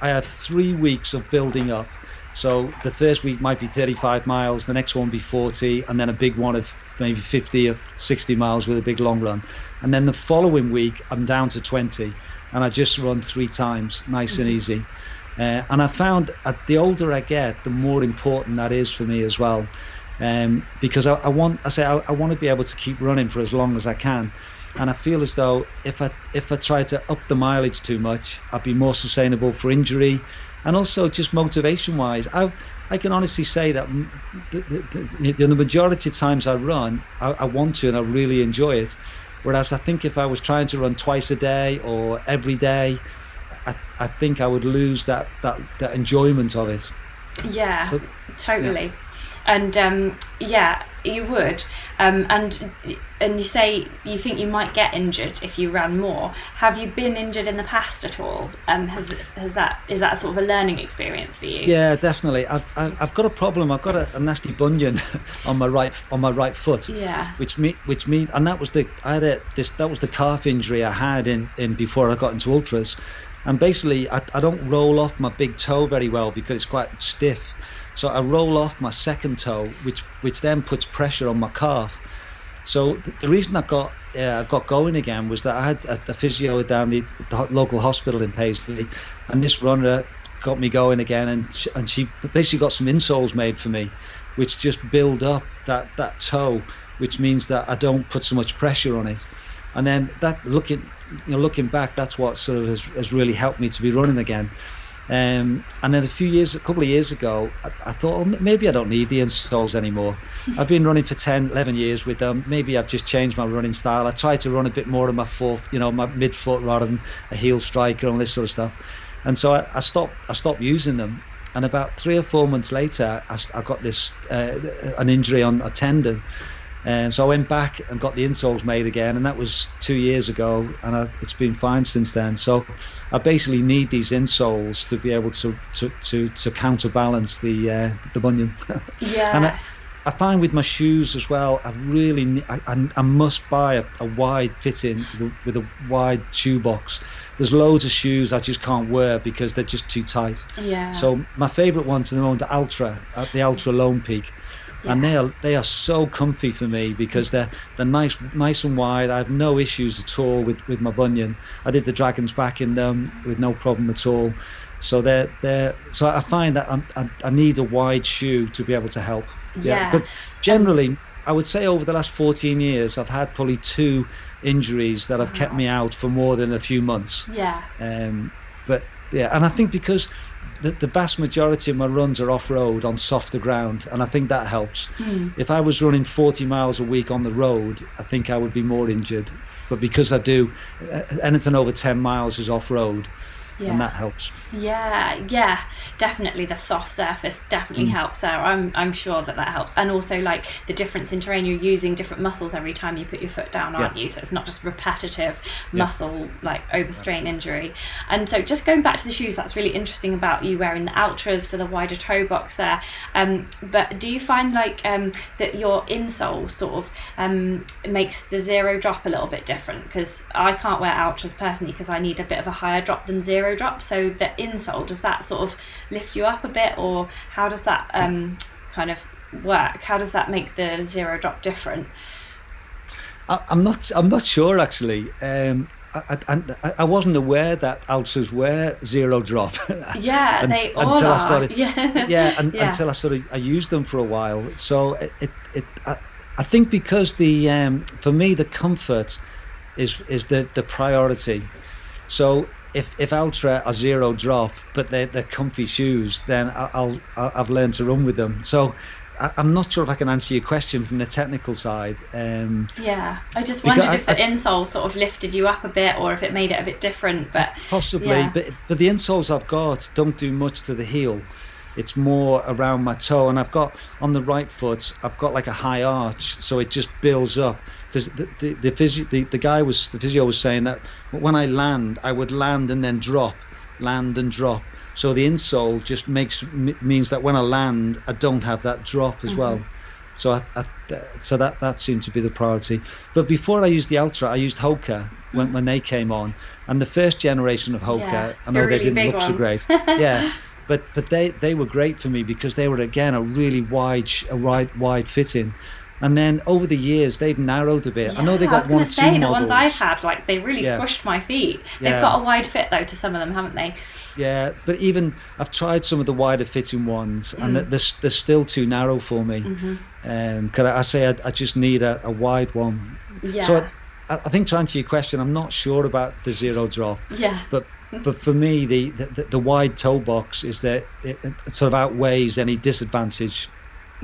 I have 3 weeks of building up. So the first week might be 35 miles, the next one be 40, and then a big one of maybe 50 or 60 miles with a big long run. And then the following week, I'm down to 20, and I just run 3 times, nice and easy. And I found the older I get, the more important that is for me as well. Because I want to be able to keep running for as long as I can, and I feel as though if I try to up the mileage too much, I'd be more sustainable for injury, and also just motivation wise. I can honestly say that the majority of times I run, I want to and I really enjoy it. Whereas I think if I was trying to run twice a day or every day, I think I would lose that enjoyment of it. Yeah, so, totally. And you would. And you say you think you might get injured if you ran more. Have you been injured in the past at all? Is that sort of a learning experience for you? Yeah, definitely. I've got a problem. I've got a nasty bunion on my right foot. Yeah. Which means, and that was the calf injury I had in before I got into ultras. And basically, I don't roll off my big toe very well because it's quite stiff. So I roll off my second toe, which then puts pressure on my calf. So the reason I got going again was that I had a physio down the local hospital in Paisley, and this runner got me going again, and she basically got some insoles made for me, which just build up that toe, which means that I don't put so much pressure on it. And then that looking back, that's what sort of has really helped me to be running again. And then a couple of years ago, I thought, oh, maybe I don't need the insoles anymore. I've been running for 10, 11 years with them. Maybe I've just changed my running style. I try to run a bit more of my foot, my midfoot rather than a heel striker and all this sort of stuff. And so I stopped using them. And about 3 or 4 months later, I got an injury on a tendon. And so I went back and got the insoles made again, and that was 2 years ago, and it's been fine since then. So I basically need these insoles to be able to counterbalance the bunion. Yeah. And I find with my shoes as well, I must buy a wide fitting with a wide shoe box. There's loads of shoes I just can't wear because they're just too tight. Yeah. So my favourite ones at the moment are the Ultra Lone Peak. Yeah. And they are so comfy for me because they're nice and wide. I have no issues at all with my bunion. I did the Dragonsback in them with no problem at all. So so I find that I need a wide shoe to be able to help. Yeah. But generally, I would say over the last 14 years, I've had probably 2 injuries that have kept me out for more than a few months. Yeah. But yeah, and I think because the vast majority of my runs are off-road on softer ground, and I think that helps. If I was running 40 miles a week on the road, I think I would be more injured. But because I do anything over 10 miles is off-road, and that helps. Yeah, definitely the soft surface definitely helps there. I'm sure that helps, and also like the difference in terrain, you're using different muscles every time you put your foot down, aren't you? So it's not just repetitive muscle like overstrain injury. And so just going back to the shoes, that's really interesting about you wearing the Ultras for the wider toe box there. But do you find like that your insole sort of makes the zero drop a little bit different? Because I can't wear Ultras personally because I need a bit of a higher drop than zero drop. So the insole, does that sort of lift you up a bit, or how does that kind of work? How does that make the zero drop different? I'm not sure actually. I wasn't aware that Ultras were zero drop. Yeah, they all until are. I started. Until I used them for a while. So I think because for me the comfort is the priority. So if Ultra are zero drop, but they're comfy shoes, then I've learned to run with them. So I'm not sure if I can answer your question from the technical side. I just wondered if the insole sort of lifted you up a bit, or if it made it a bit different. But possibly, but the insoles I've got don't do much to the heel. It's more around my toe, and I've got on the right foot, I've got like a high arch, so it just builds up. Because the physio was saying that when I land, I would land and then drop, land and drop. So the insole just means that when I land, I don't have that drop as well. So so that seemed to be the priority. But before I used the Ultra, I used Hoka when they came on, and the first generation of Hoka, I know they didn't look so great. But they were great for me because they were again a really wide fitting. And then over the years, they've narrowed a bit. Yeah, I know they got one or two models. The ones I've had, like they really squished my feet. They've got a wide fit though to some of them, haven't they? Yeah, but even I've tried some of the wider fitting ones, and they're still too narrow for me. Because I just need a wide one. Yeah. So I think to answer your question, I'm not sure about the zero drop. Yeah. But for me, the wide toe box is that it sort of outweighs any disadvantage.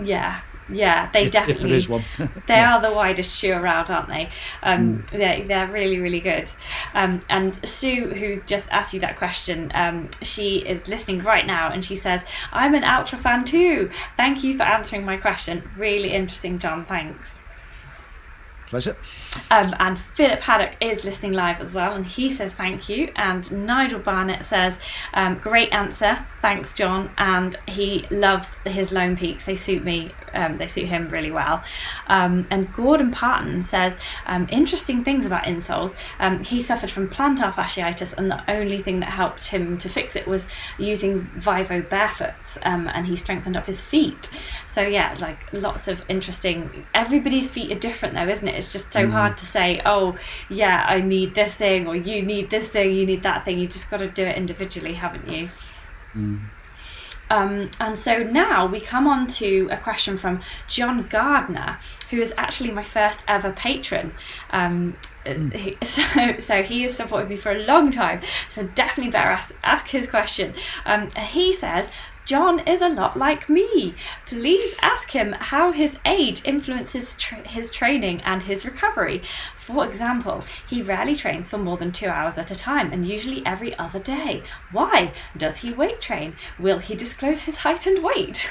Yeah, they definitely. If there is one. They are the widest shoe around, aren't they? They're really, really good. And Sue, who just asked you that question, she is listening right now, and she says, "I'm an Ultra fan too. Thank you for answering my question. Really interesting, John. Thanks." Pleasure. And Philip Haddock is listening live as well, and he says thank you. And Nigel Barnett says, great answer, thanks John, and he loves his Lone Peaks. They suit me, they suit him really well. And Gordon Parton says, interesting things about insoles. He suffered from plantar fasciitis, and the only thing that helped him to fix it was using Vivo barefoots, and he strengthened up his feet. So yeah, like lots of interesting. Everybody's feet are different though, isn't it? It's just so hard to say, oh yeah, I need this thing, or you need this thing, you need that thing. You've just got to do it individually, haven't you? And so now we come on to a question from John Gardner, who is actually my first ever patron. So he has supported me for a long time, so definitely better ask his question. And he says, John is a lot like me. Please ask him how his age influences his training and his recovery. For example, he rarely trains for more than 2 hours at a time, and usually every other day. Why? Does he weight train? Will he disclose his height and weight?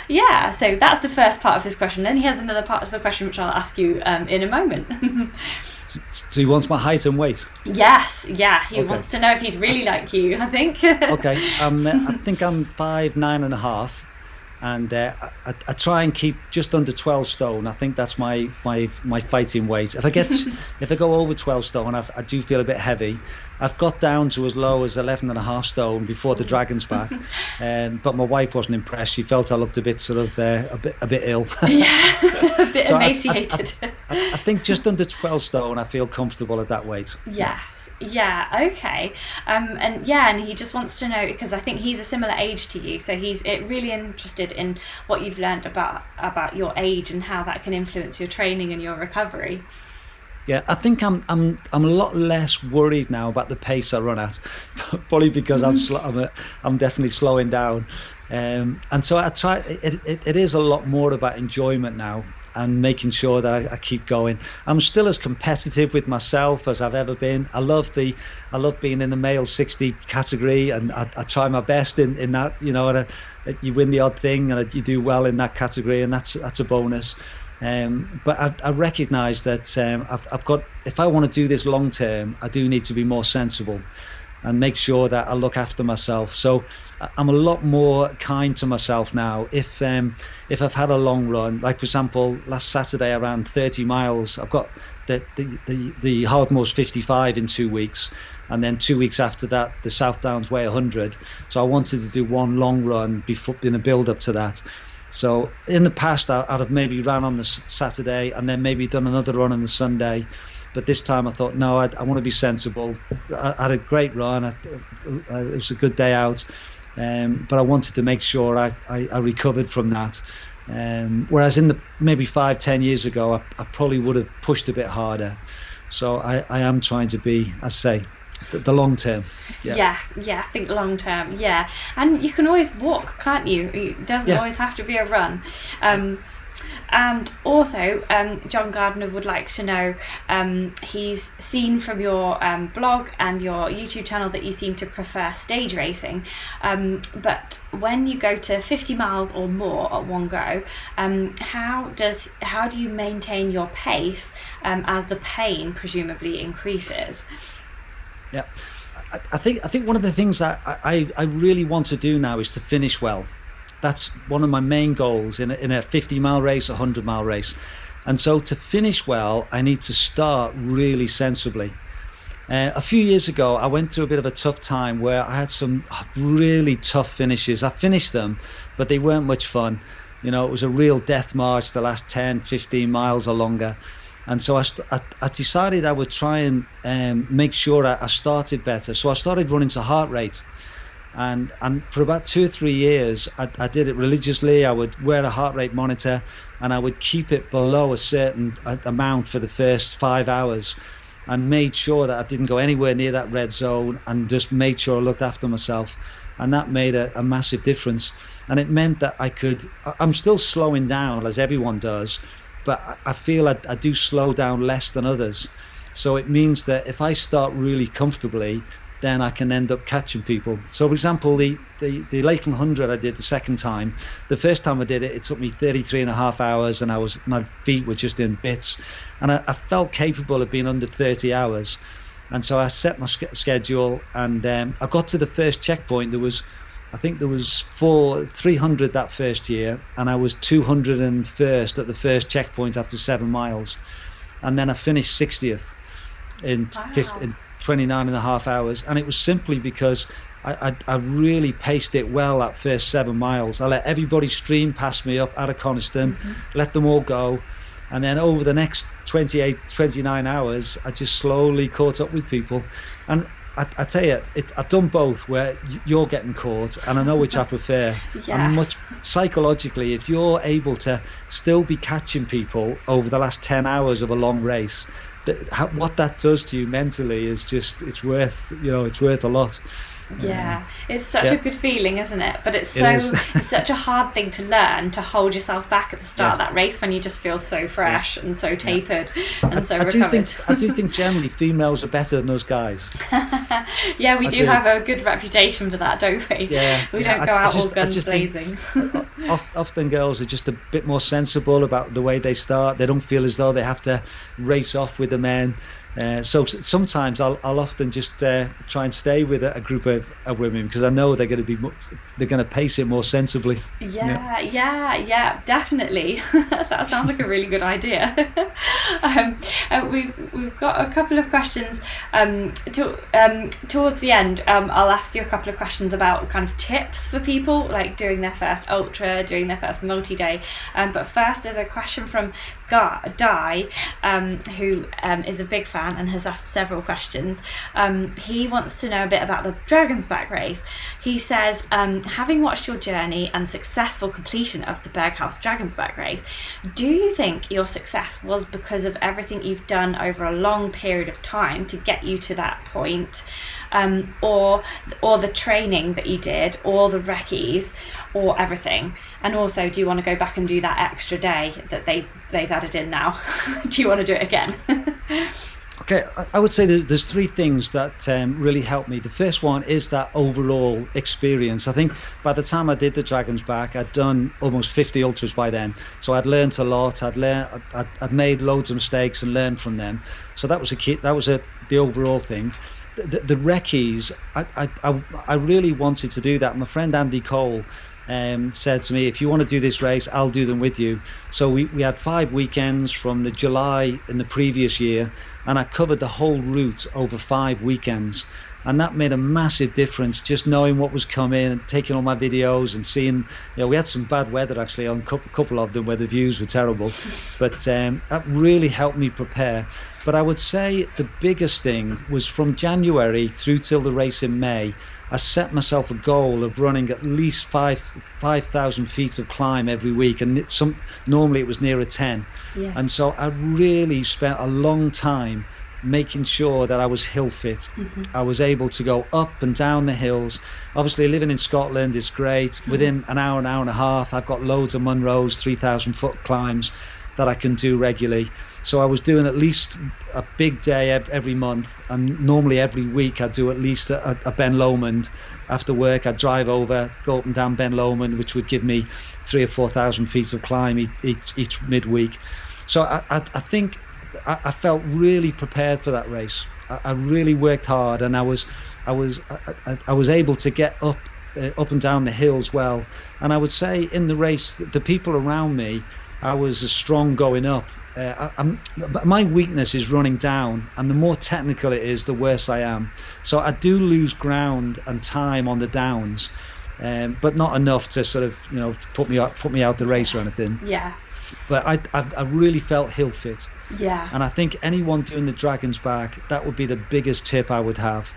Yeah, so that's the first part of his question. Then he has another part of the question which I'll ask you in a moment. So he wants my height and weight? Yes, yeah, he wants to know if he's really like you, I think. Okay, I think I'm 5'9.5", and I try and keep just under 12 stone. I think that's my fighting weight. If I go over 12 stone, I do feel a bit heavy. I've got down to as low as 11.5 stone before the Dragonsback, but my wife wasn't impressed. She felt I looked a bit sort of a bit ill. Yeah, a bit so emaciated. I think just under 12 stone, I feel comfortable at that weight. Yes. Yeah, okay. And he just wants to know, because I think he's a similar age to you, so he's really interested in what you've learned about your age and how that can influence your training and your recovery. Yeah, I think I'm a lot less worried now about the pace I run at, probably because I'm definitely slowing down, and so I try. It is a lot more about enjoyment now and making sure that I keep going. I'm still as competitive with myself as I've ever been. I love being in the male 60 category, and I try my best in that. You know, and you win the odd thing, and you do well in that category, and that's a bonus. But I recognise that I've got, if I want to do this long term, I do need to be more sensible and make sure that I look after myself. So I'm a lot more kind to myself now. If I've had a long run, like for example, last Saturday I ran 30 miles. I've got the Hardmoors 55 in 2 weeks, and then 2 weeks after that the South Downs Way 100. So I wanted to do one long run before in a build up to that. So in the past, I'd have maybe ran on the Saturday and then maybe done another run on the Sunday. But this time I thought, no, I want to be sensible. I had a great run. It was a good day out. But I wanted to make sure I recovered from that. Whereas maybe 5-10 years ago, I probably would have pushed a bit harder. So I am trying to be, I say, the long term. Yeah, I think long term. Yeah, and you can always walk, can't you? It doesn't always have to be a run. And also, John Gardner would like to know, he's seen from your blog and your YouTube channel that you seem to prefer stage racing, but when you go to 50 miles or more at one go, how do you maintain your pace as the pain presumably increases? Yeah, I think one of the things that I really want to do now is to finish well. That's one of my main goals in a 50-mile race, a 100-mile race. And so to finish well, I need to start really sensibly. A few years ago, I went through a bit of a tough time where I had some really tough finishes. I finished them, but they weren't much fun. You know, it was a real death march the last 10, 15 miles or longer. And so I decided I would try and make sure I started better. So I started running to heart rate. And for about 2 or 3 years, I did it religiously. I would wear a heart rate monitor, and I would keep it below a certain amount for the first 5 hours, and made sure that I didn't go anywhere near that red zone, and just made sure I looked after myself. And that made a massive difference. And it meant that I'm still slowing down as everyone does, but I feel I do slow down less than others. So it means that if I start really comfortably, then I can end up catching people. So for example, the Lakeland 100 I did the second time. The first time I did it, it took me 33.5 hours, and my feet were just in bits. And I felt capable of being under 30 hours. And so I set my schedule, and I got to the first checkpoint. I think there was 300 that first year, and I was 201st at the first checkpoint after 7 miles. And then I finished 60th in 29.5 hours, and it was simply because I really paced it well that first 7 miles. I let everybody stream past me up out of Kynaston, let them all go, and then over the next 29 hours I just slowly caught up with people. And I tell you, I've done both where you're getting caught, and I know which I prefer. Yeah. And much psychologically, if you're able to still be catching people over the last 10 hours of a long race, what that does to you mentally is just, it's worth a lot. Yeah, it's such a good feeling, isn't it? But it's such a hard thing to learn, to hold yourself back at the start of that race when you just feel so fresh and so tapered and so recovered. I do think generally females are better than us guys. Yeah, we do have a good reputation for that, don't we? Yeah, we don't go out all guns blazing. Often girls are just a bit more sensible about the way they start. They don't feel as though they have to race off with the men. So sometimes I'll often just try and stay with a group of women, because I know they're going to pace it more sensibly. Yeah, definitely. That sounds like a really good idea. We've got a couple of questions towards the end. I'll ask you a couple of questions about kind of tips for people like doing their first ultra, doing their first multi-day. But first, there's a question from Di, who is a big fan and has asked several questions. He wants to know a bit about the Dragonsback race. He says, having watched your journey and successful completion of the Berghaus Dragonsback race, do you think your success was because of everything you've done over a long period of time to get you to that point, or the training that you did, or the recce's, or everything? And also, do you want to go back and do that extra day that they've added in now? Do you want to do it again? Okay, I would say there's three things that really helped me. The first one is that overall experience. I think by the time I did the Dragonsback, I'd done almost 50 ultras by then. So I'd learned a lot. I'd made loads of mistakes and learned from them. So that was the overall thing. The recce's, I really wanted to do that. My friend Andy Cole said to me, if you want to do this race, I'll do them with you. So we had 5 weekends from the July in the previous year, and I covered the whole route over 5 weekends. And that made a massive difference, just knowing what was coming and taking all my videos and seeing, we had some bad weather actually on a couple of them where the views were terrible, but that really helped me prepare. But I would say the biggest thing was from January through till the race in May, I set myself a goal of running at least 5,000 feet of climb every week, and normally it was nearer 10. Yeah. And so I really spent a long time making sure that I was hill fit. Mm-hmm. I was able to go up and down the hills. Obviously, living in Scotland is great. Mm-hmm. Within an hour and a half, I've got loads of Munros 3,000 foot climbs that I can do regularly. So I was doing at least a big day every month, and normally every week I'd do at least a Ben Lomond. After work, I'd drive over, go up and down Ben Lomond, which would give me 3,000 or 4,000 feet of climb each midweek. So I think I felt really prepared for that race. I really worked hard, and I was able to get up and down the hills well. And I would say in the race, the people around me, I was as strong going up. My weakness is running down, and the more technical it is, the worse I am. So I do lose ground and time on the downs, but not enough to sort of put me out the race or anything. Yeah. But I really felt hill fit. Yeah. And I think anyone doing the Dragonsback, that would be the biggest tip I would have,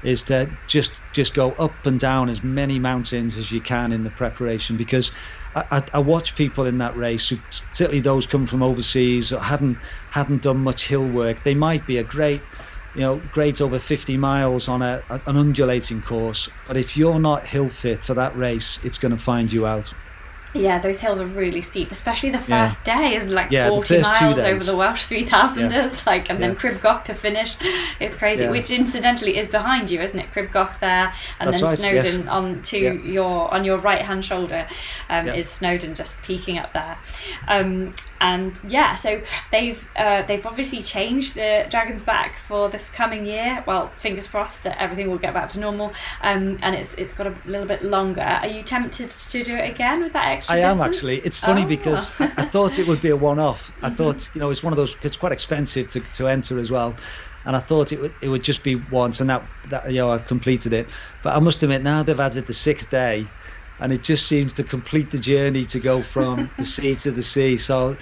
is to just go up and down as many mountains as you can in the preparation, because I watch people in that race, particularly those coming from overseas or hadn't done much hill work. They might be a great over 50 miles on an undulating course, but if you're not hill fit for that race, it's going to find you out. Yeah, those hills are really steep, especially the first day is like 40 the first 2 miles days. over the Welsh 3000ers, and then Crib Goch to finish. It's crazy, which incidentally is behind you, isn't it? Crib Goch there, and That's then right, Snowdon yes. on your right hand shoulder is Snowdon just peeking up there. So they've obviously changed the Dragonsback for this coming year. Well, fingers crossed that everything will get back to normal, and it's got a little bit longer. Are you tempted to do it again with that extra distance? I am actually. It's funny because I thought it would be a one-off. I thought, it's one of those, it's quite expensive to enter as well, and I thought it would just be once, and that I've completed it. But I must admit, now they've added the 6th day, and it just seems to complete the journey to go from the sea to the sea. So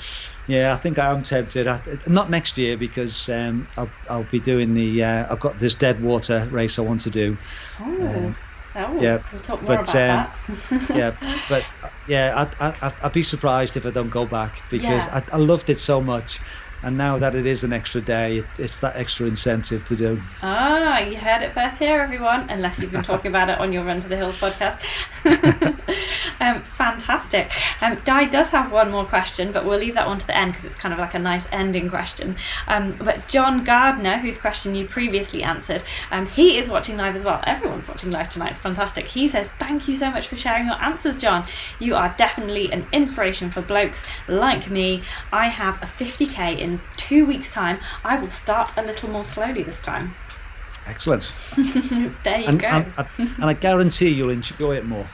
yeah, I think I am tempted. Not next year, because I'll be doing I've got this dead water race I want to do. Oh, Yeah, we'll talk more but about that. yeah, I'd be surprised if I don't go back, because Yeah. I loved it so much, and now that it is an extra day, it's that extra incentive to do. Ah, you heard it first here, everyone, unless you've been talking about it on your Run to the Hills podcast. Fantastic. Di does have one more question, but we'll leave that one to the end because it's kind of like a nice ending question. But John Gardner, whose question you previously answered, he is watching live as well. Everyone's watching live tonight. It's fantastic. He says, thank you so much for sharing your answers, John. You are definitely an inspiration for blokes like me. I have a 50k in 2 weeks' time. I will start a little more slowly this time. Excellent. There you go. And I guarantee you'll enjoy it more.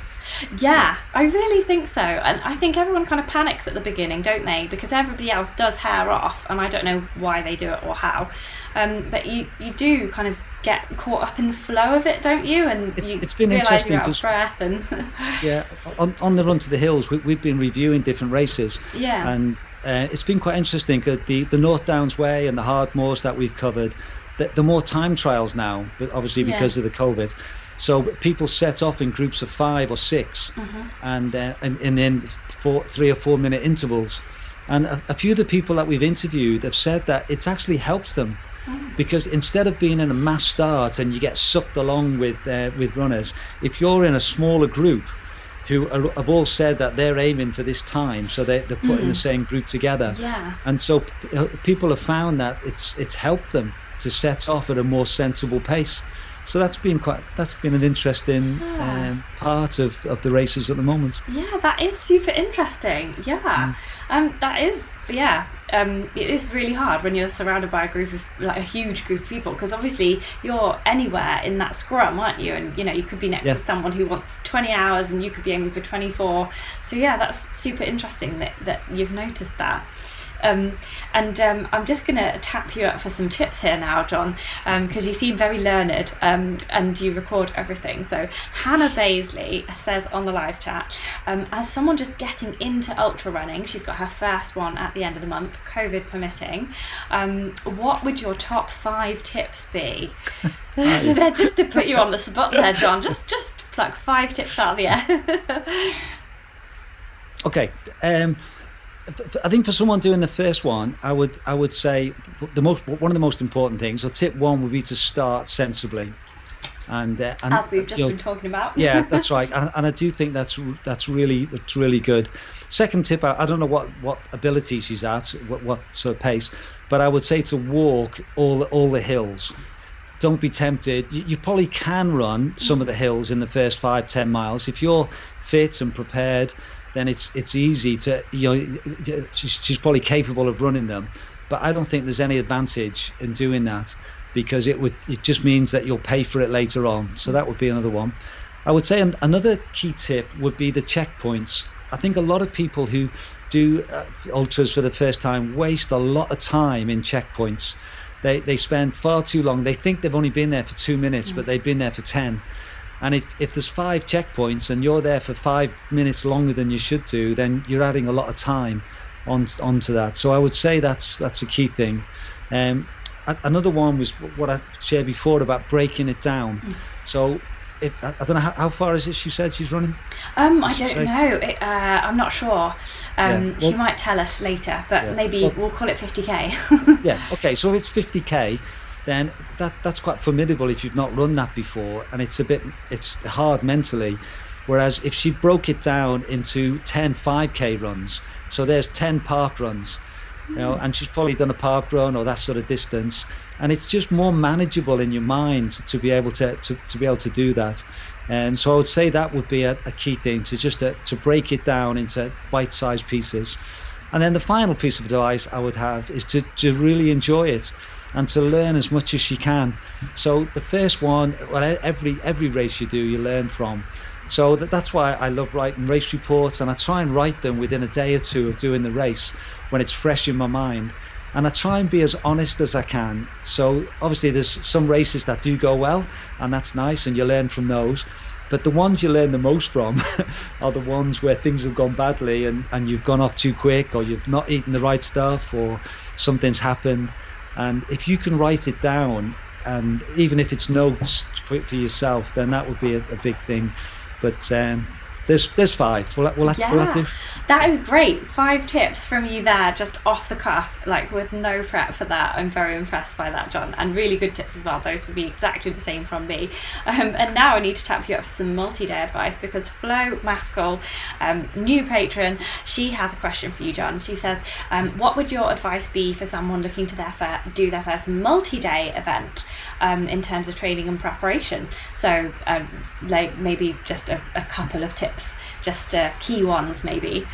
Yeah, I really think so. And I think everyone kind of panics at the beginning, don't they? Because everybody else does hair off, and I don't know why they do it or how. But you do kind of get caught up in the flow of it, don't you? And it's been realise interesting you're out of breath. And yeah, on the Run to the Hills, we've been reviewing different races. Yeah. And it's been quite interesting. The North Downs Way and the Hardmoors that we've covered, the more time trials now, but obviously because of the COVID. So people set off in groups of 5 or 6, and in 3 or 4 minute intervals. And a few of the people that we've interviewed have said that it's actually helps them, because instead of being in a mass start and you get sucked along with runners, if you're in a smaller group who have all said that they're aiming for this time, so they're put in the same group together. Yeah. And so people have found that it's helped them to set off at a more sensible pace. So that's been an interesting part of the races at the moment. Yeah, that is super interesting. Yeah. That is, it is really hard when you're surrounded by a huge group of people, because obviously you're anywhere in that scrum, aren't you? And you could be next to someone who wants 20 hours and you could be aiming for 24. So yeah, that's super interesting that you've noticed that. I'm just going to tap you up for some tips here now, John, because you seem very learned, and you record everything. So Hannah Baisley says on the live chat, as someone just getting into ultra running, she's got her first one at the end of the month, COVID permitting, what would your top 5 tips be? So just to put you on the spot there, John, just pluck 5 tips out of the air. Okay. I think for someone doing the first one, I would say one of the most important things, or tip 1, would be to start sensibly, and as we've just been talking about. Yeah, that's right, and I do think that's really good. Second tip, I don't know what ability she's at, what sort of pace, but I would say to walk all the hills. Don't be tempted. You probably can run some of the hills in the first 5-10 miles if you're fit and prepared. Then it's easy to, she's probably capable of running them, but I don't think there's any advantage in doing that, because it just means that you'll pay for it later on. So that would be another one. I would say another key tip would be the checkpoints. I think a lot of people who do ultras for the first time waste a lot of time in checkpoints. They spend far too long. They think they've only been there for 2 minutes, but they've been there for 10. And if there's 5 checkpoints and you're there for 5 minutes longer than you should do, then you're adding a lot of time onto that. So I would say that's a key thing. Another one was what I shared before about breaking it down. So I don't know how far is it? She said she's running. I don't know. I'm not sure. She might tell us later, but maybe we'll call it 50k. Yeah. Okay. So if it's 50k. Then that's quite formidable if you've not run that before, and it's hard mentally. Whereas if she broke it down into 10 5k runs, so there's 10 park runs, and she's probably done a park run or that sort of distance, and it's just more manageable in your mind to be able to do that. And so I would say that would be a key thing, to break it down into bite-sized pieces. And then the final piece of advice I would have is to really enjoy it, and to learn as much as she can. So the first one, every race you do, you learn from. So that's why I love writing race reports, and I try and write them within a day or 2 of doing the race when it's fresh in my mind. And I try and be as honest as I can. So obviously there's some races that do go well, and that's nice, and you learn from those. But the ones you learn the most from are the ones where things have gone badly, and you've gone off too quick, or you've not eaten the right stuff, or something's happened. And if you can write it down, and even if it's notes for yourself, then that would be a big thing. But there's 5. Will that do? That is great. 5 tips from you there, just off the cuff, like with no prep for that. I'm very impressed by that, John, and really good tips as well. Those would be exactly the same from me. And now I need to tap you up for some multi-day advice, because Flo Maskell, new patron, she has a question for you, John. She says, what would your advice be for someone looking to do their first multi-day event in terms of training and preparation? So like maybe just a couple of tips, just key ones maybe.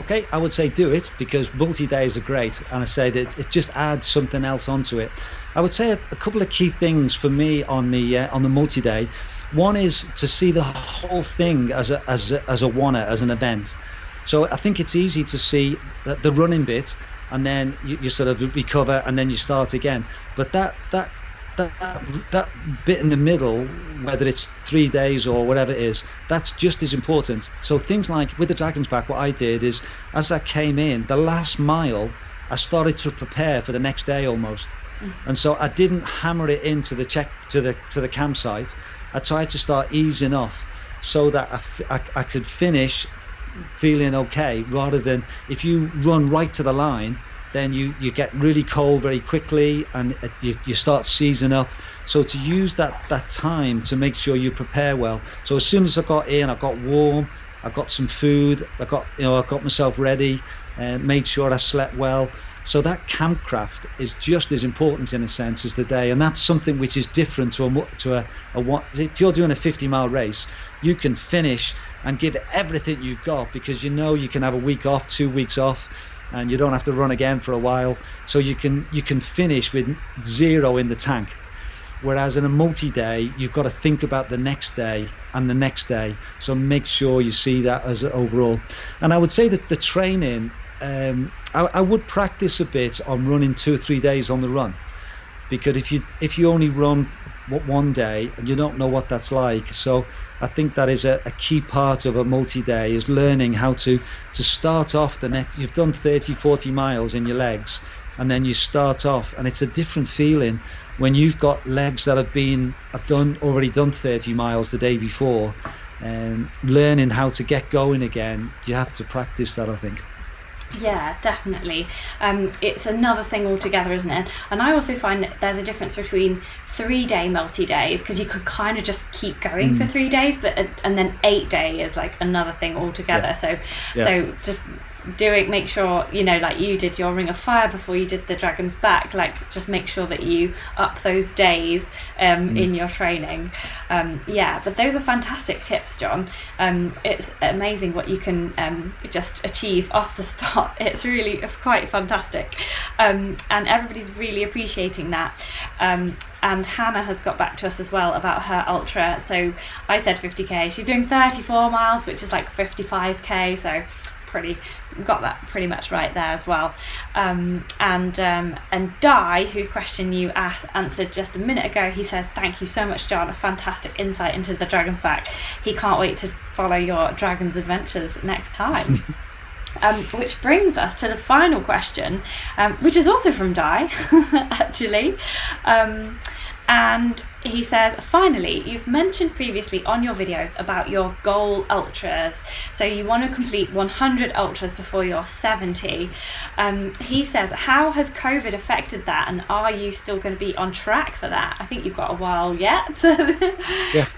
Okay, I would say do it, because multi-days are great, and I say that it just adds something else onto it. I would say a couple of key things for me on the multi-day. One is to see the whole thing as an event. So I think it's easy to see the running bit, and then you sort of recover, and then you start again. But that bit in the middle, whether it's 3 days or whatever it is, that's just as important. So things like with the Dragonsback, what I did is, as I came in, the last mile, I started to prepare for the next day almost. And so I didn't hammer it into the campsite. I tried to start easing off, so that I could finish feeling okay, rather than if you run right to the line, then you get really cold very quickly, and you start seizing up. So to use that time to make sure you prepare well. So as soon as I got in, I got warm, I got some food, I got myself ready, and made sure I slept well. So that campcraft is just as important in a sense as the day, and that's something which is different to a if you're doing a 50-mile race, you can finish and give it everything you've got, because you can have a week off, 2 weeks off, and you don't have to run again for a while. So you can finish with 0 in the tank. Whereas in a multi-day, you've got to think about the next day and the next day. So make sure you see that as overall. And I would say that the training, I would practice a bit on running 2 or 3 days on the run, because if you only run one day, and you don't know what that's like. So I think that is a key part of a multi-day, is learning how to start off the next. You've done 30-40 miles in your legs, and then you start off, and it's a different feeling when you've got legs that have already done 30 miles the day before. And learning how to get going again, you have to practice that, I think. Yeah, definitely. It's another thing altogether, isn't it? And I also find that there's a difference between 3-day multi-days, because you could kind of just keep going for 3 days, and then 8-day is like another thing altogether. So just make sure, like you did your Ring of Fire before you did the Dragonsback, like just make sure that you up those days in your training. But those are fantastic tips, John. It's amazing what you can just achieve off the spot. It's really quite fantastic, and everybody's really appreciating that. And Hannah has got back to us as well about her ultra. So I said 50k, she's doing 34 miles, which is like 55k, so got that pretty much right there as well. And Di, whose question you answered just a minute ago, he says, thank you so much, John, a fantastic insight into the Dragonsback. He can't wait to follow your Dragons adventures next time. Which brings us to the final question, which is also from Di, actually. And he says, finally, you've mentioned previously on your videos about your goal ultras. So you want to complete 100 ultras before you're 70. He says, how has COVID affected that? And are you still going to be on track for that? I think you've got a while yet. Yeah.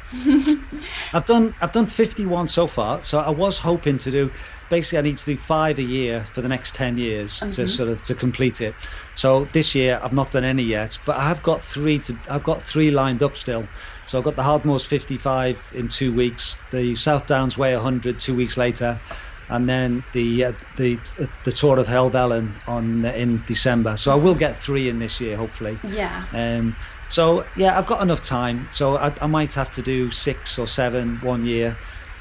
I've done 51 so far. So I was hoping to do, basically I need to do 5 a year for the next 10 years to complete it. So this year I've not done any yet, but I've got 3 lined up still. So I've got the Hardmoors 55 in 2 weeks, the South Downs Way 100 2 weeks later, and then the Tour of Helvellyn in December. So I will get 3 in this year, hopefully. Yeah. So yeah, I've got enough time. So I might have to do 6 or 7 one year,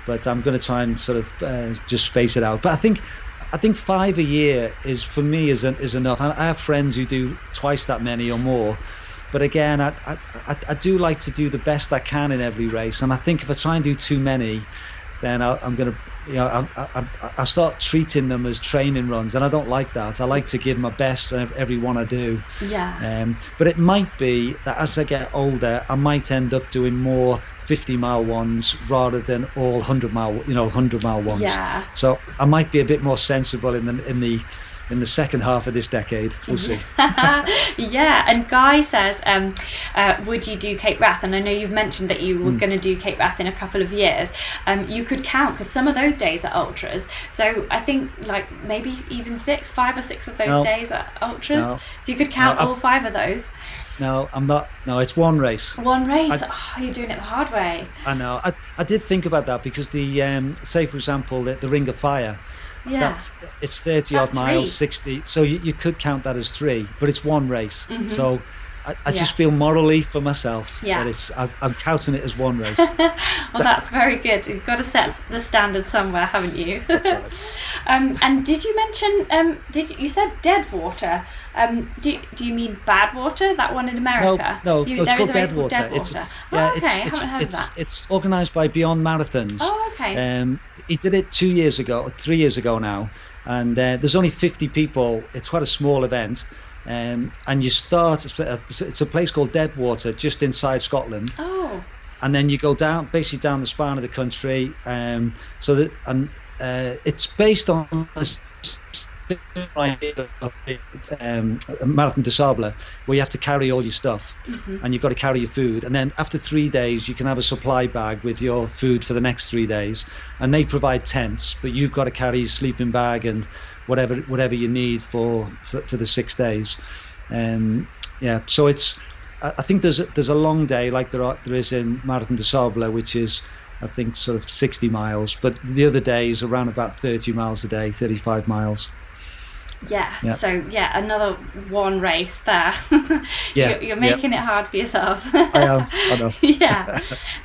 but I'm going to try and sort of just space it out. But I think 5 a year is, for me, is enough. I have friends who do twice that many or more, But again, I do like to do the best I can in every race, and I think if I try and do too many, then I'm going to, I start treating them as training runs, and I don't like that. I like to give my best in every one I do. Yeah. But it might be that as I get older, I might end up doing more 50-mile ones rather than all 100-mile ones. Yeah. So I might be a bit more sensible in the second half of this decade. We'll see. Yeah, and Guy says, would you do Cape Wrath? And I know you've mentioned that you were going to do Cape Wrath in a couple of years. You could count, because some of those days are ultras. So I think like maybe even 5 or 6 of those days are ultras. No, so you could count all 5 of those. No, I'm not. No, it's one race. One race? You're doing it the hard way. I know. I did think about that, because the say, for example, the Ring of Fire, it's 30 odd miles, 60. So you could count that as 3, but it's one race. So I just feel morally for myself that I'm counting it as one race. Well, that's very good. You've got to set the standard somewhere, haven't you? That's right. And did you mention? You said Deadwater? Do you mean Badwater? That one in America? No, it's called Deadwater. Deadwater. I haven't heard of that. It's organised by Beyond Marathons. Oh, okay. He did it 3 years ago now, and there's only 50 people. It's quite a small event. And you start, it's a place called Deadwater, just inside Scotland. Oh. And then you go down the spine of the country. It's based on a Marathon des Sables, where you have to carry all your stuff, and you've got to carry your food, and then after 3 days you can have a supply bag with your food for the next 3 days, and they provide tents, but you've got to carry your sleeping bag and whatever you need for the 6 days. So it's, I think there's a long day like there is in Marathon des Sables, which is I think sort of 60 miles, but the other days around about 30 miles a day, 35 miles. Yeah. So another one race there. You're making it hard for yourself. I am. I know. Yeah.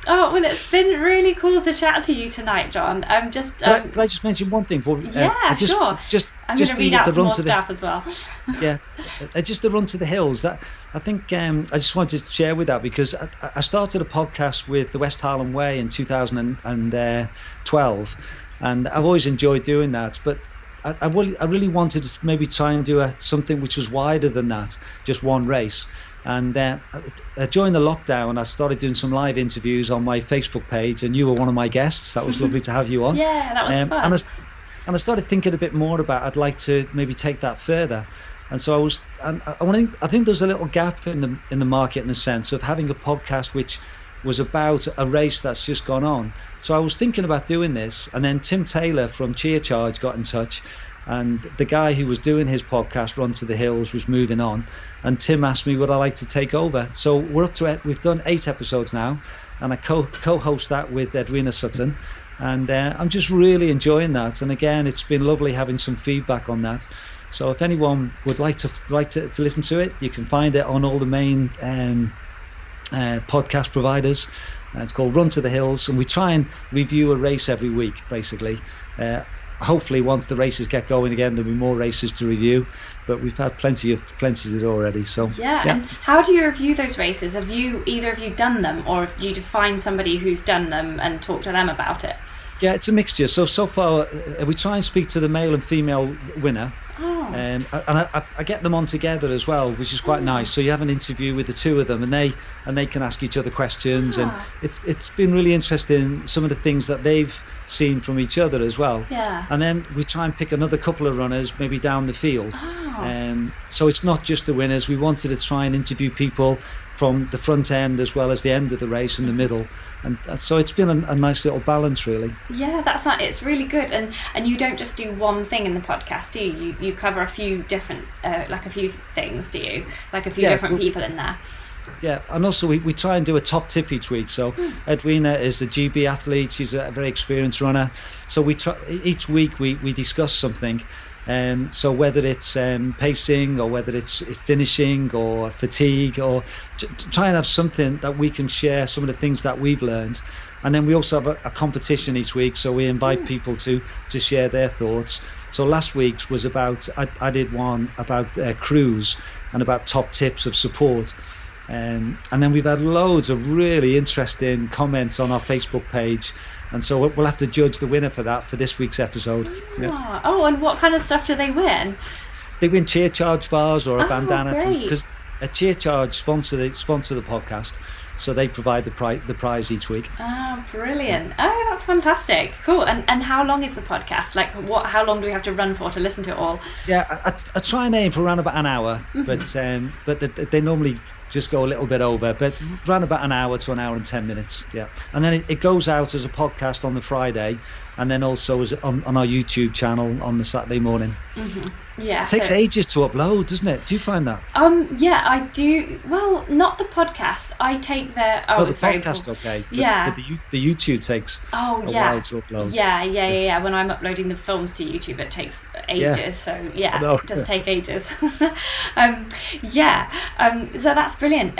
Oh well, it's been really cool to chat to you tonight, John. Can I just mention one thing? Sure. I'm going to read out some more stuff as well. Just the run to the hills. That I think I just wanted to share with that, because I started a podcast with the West Highland Way in 2012, and I've always enjoyed doing that. But I really wanted to maybe try and do something which was wider than that, just one race. And during the lockdown, I started doing some live interviews on my Facebook page, and you were one of my guests. That was lovely to have you on. Yeah, that was fun. And I started thinking a bit more about, I'd like to maybe take that further. And so I think there's a little gap in the market, in the sense of having a podcast which was about a race that's just gone on. So I was thinking about doing this, and then Tim Taylor from Cheer Charge got in touch, and the guy who was doing his podcast, Run to the Hills, was moving on, and Tim asked me would I like to take over. So we're up to it. We've done 8 episodes now, and I co-host that with Edwina Sutton, and I'm just really enjoying that. And again, it's been lovely having some feedback on that. So if anyone would like to listen to it, you can find it on all the main podcast providers. It's called Run to the Hills, and we try and review a race every week, basically. Hopefully once the races get going again, there'll be more races to review, but we've had plenty of it already. So And how do you review those races? Have either of you done them, or do you find somebody who's done them and talk to them about it? Yeah, it's a mixture. So far we try and speak to the male and female winner. And I get them on together as well, which is quite nice. So you have an interview with the two of them, and they can ask each other questions, and it's been really interesting, some of the things that they've seen from each other as well. Yeah. And then we try and pick another couple of runners maybe down the field. So it's not just the winners. We wanted to try and interview people from the front end as well as the end of the race in the middle, and so it's been a nice little balance, really. Yeah, it's really good. And you don't just do one thing in the podcast, do you? You cover a few different like a few things, do you? Like a few different people in there. Yeah, and also we try and do a top tip each week. So Edwina is the GB athlete. She's a very experienced runner. So each week we discuss something. So whether it's pacing, or whether it's finishing, or fatigue, or try and have something that we can share, some of the things that we've learned. And then we also have a competition each week, so we invite people to share their thoughts. So last week's was about, I did one about crews and about top tips of support. And then we've had loads of really interesting comments on our Facebook page, and so we'll have to judge the winner for this week's episode. Yeah. Oh, and what kind of stuff do they win? They win cheer charge bars or a bandana, because a cheer charge sponsor the podcast, so they provide the prize each week. Brilliant. Oh, that's fantastic. Cool. And how long is the podcast? Like, how long do we have to run for to listen to it all? Yeah, I try and aim for around about an hour, but they normally just go a little bit over, but around about an hour to an hour and 10 minutes. Yeah, and then it goes out as a podcast on the Friday, and then also as on our YouTube channel on the Saturday morning. Yeah, it takes ages to upload, doesn't it? Do you find that? Yeah, I do. Well, not the podcast. I take the the podcast, okay. Yeah, but the YouTube takes a while to upload. Yeah. When I'm uploading the films to YouTube, it takes ages. Yeah. So it does take ages. So that's brilliant.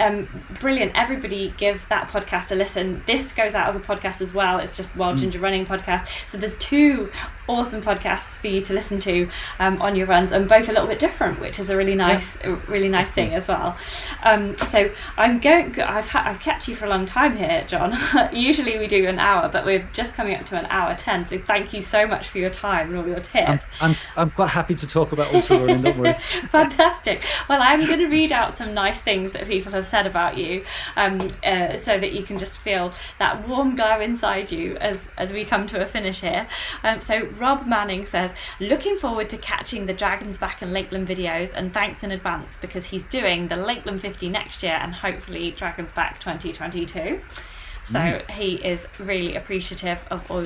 Brilliant. Everybody give that podcast a listen. This goes out as a podcast as well. It's just Wild Ginger Running Podcast. So there's 2 awesome podcasts for you to listen to on your runs, and both a little bit different, which is a really nice thing as well. So I've kept you for a long time here, John. Usually we do an hour, but we're just coming up to an hour 10. So thank you so much for your time and all your tips. I'm quite happy to talk about ultra running. Don't worry. Fantastic. Well, I'm going to read out some nice things that people have said about you, so that you can just feel that warm glow inside you as we come to a finish here. So Rob Manning says, looking forward to catching the Dragonsback and Lakeland videos, and thanks in advance because he's doing the Lakeland 50 next year and hopefully Dragonsback 2022. So he is really appreciative of all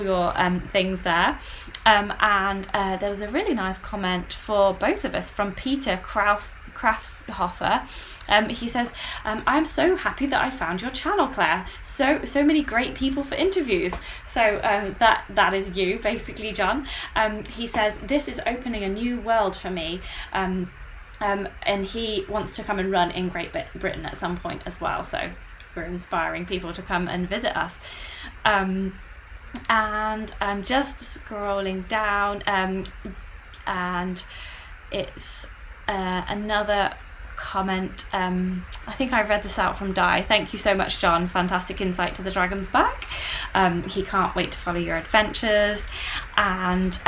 your things there. And there was a really nice comment for both of us from Peter Krafthofer. He says, I'm so happy that I found your channel, Claire. So many great people for interviews. So that is you, basically, John. He says, this is opening a new world for me. And he wants to come and run in Great Britain at some point as well. So we're inspiring people to come and visit us. And I'm just scrolling down, and it's another comment. I think I read this out from Di. Thank you so much, John. Fantastic insight to the Dragonsback. He can't wait to follow your adventures. And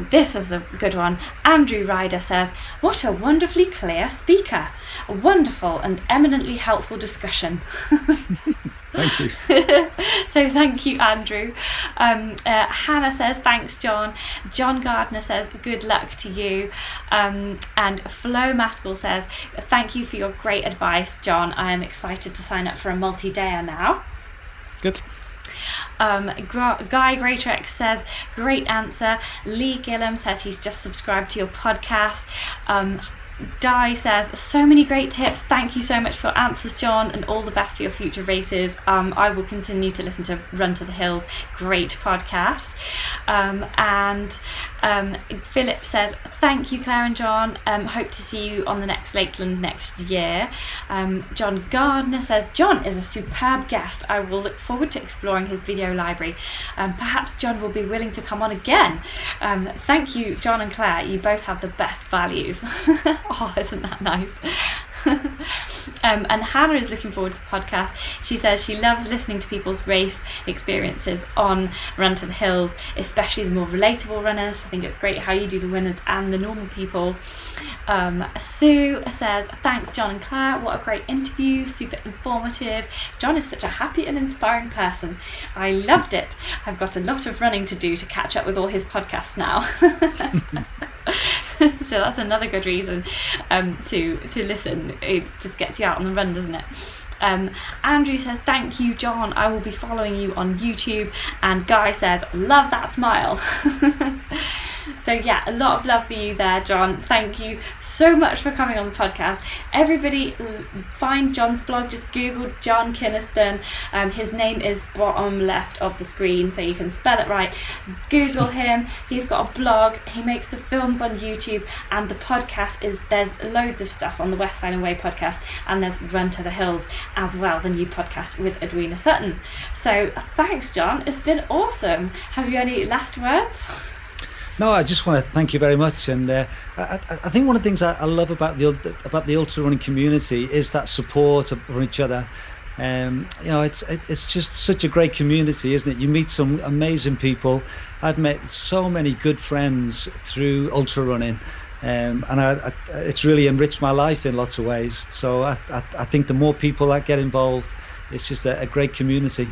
this is a good one. Andrew Ryder says, what a wonderfully clear speaker. A wonderful and eminently helpful discussion. Thank you. So thank you, Andrew. Hannah says, thanks, John. John Gardner says, good luck to you. And Flo Maskell says, thank you for your great advice, John. I am excited to sign up for a multi-dayer now. Good. Guy Greatrex says, great answer. Lee Gillum says he's just subscribed to your podcast. Di says, so many great tips. Thank you so much for your answers, John, and all the best for your future races. I will continue to listen to Run to the Hills. Great podcast. And Philip says, thank you, Claire and John. Hope to see you on the next Lakeland next year. John Gardner says, John is a superb guest. I will look forward to exploring his video library. Perhaps John will be willing to come on again. Thank you, John and Claire. You both have the best values. Oh, isn't that nice? And Hannah is looking forward to the podcast. She says she loves listening to people's race experiences on Run to the Hills, especially the more relatable runners. I think it's great how you do the winners and the normal people. Sue says, thanks, John and Claire. What a great interview, super informative. John is such a happy and inspiring person. I loved it. I've got a lot of running to do to catch up with all his podcasts now. So that's another good reason to listen. It just gets you out on the run, doesn't it? Andrew says, thank you, John. I will be following you on YouTube. And Guy says, love that smile. So yeah, a lot of love for you there, John. Thank you so much for coming on the podcast. Everybody find John's blog. Just Google John Kynaston. His name is bottom left of the screen, so you can spell it right. Google him. He's got a blog. He makes the films on YouTube, and the podcast there's loads of stuff on the West Highland Way podcast, and there's Run to the Hills as well, the new podcast with Edwina Sutton. So thanks, John. It's been awesome. Have you any last words? No, I just want to thank you very much, and I think one of the things I love about the ultra running community is that support for each other. It's just such a great community, isn't it? You meet some amazing people. I've met so many good friends through ultra running, it's really enriched my life in lots of ways. So I think the more people that get involved, it's just a great community.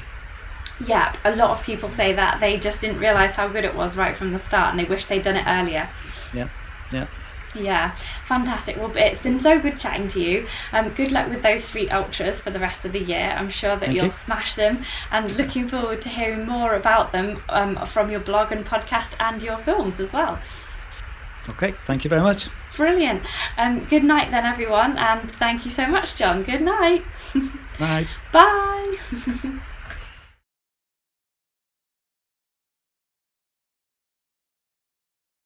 Yeah, a lot of people say that they just didn't realise how good it was right from the start, and they wish they'd done it earlier. Yeah, fantastic. Well, it's been so good chatting to you. Good luck with those street ultras for the rest of the year. I'm sure that you'll smash them, and looking forward to hearing more about them from your blog and podcast and your films as well. Okay, thank you very much. Brilliant. Good night then, everyone, and thank you so much, John. Good night. Night. Bye.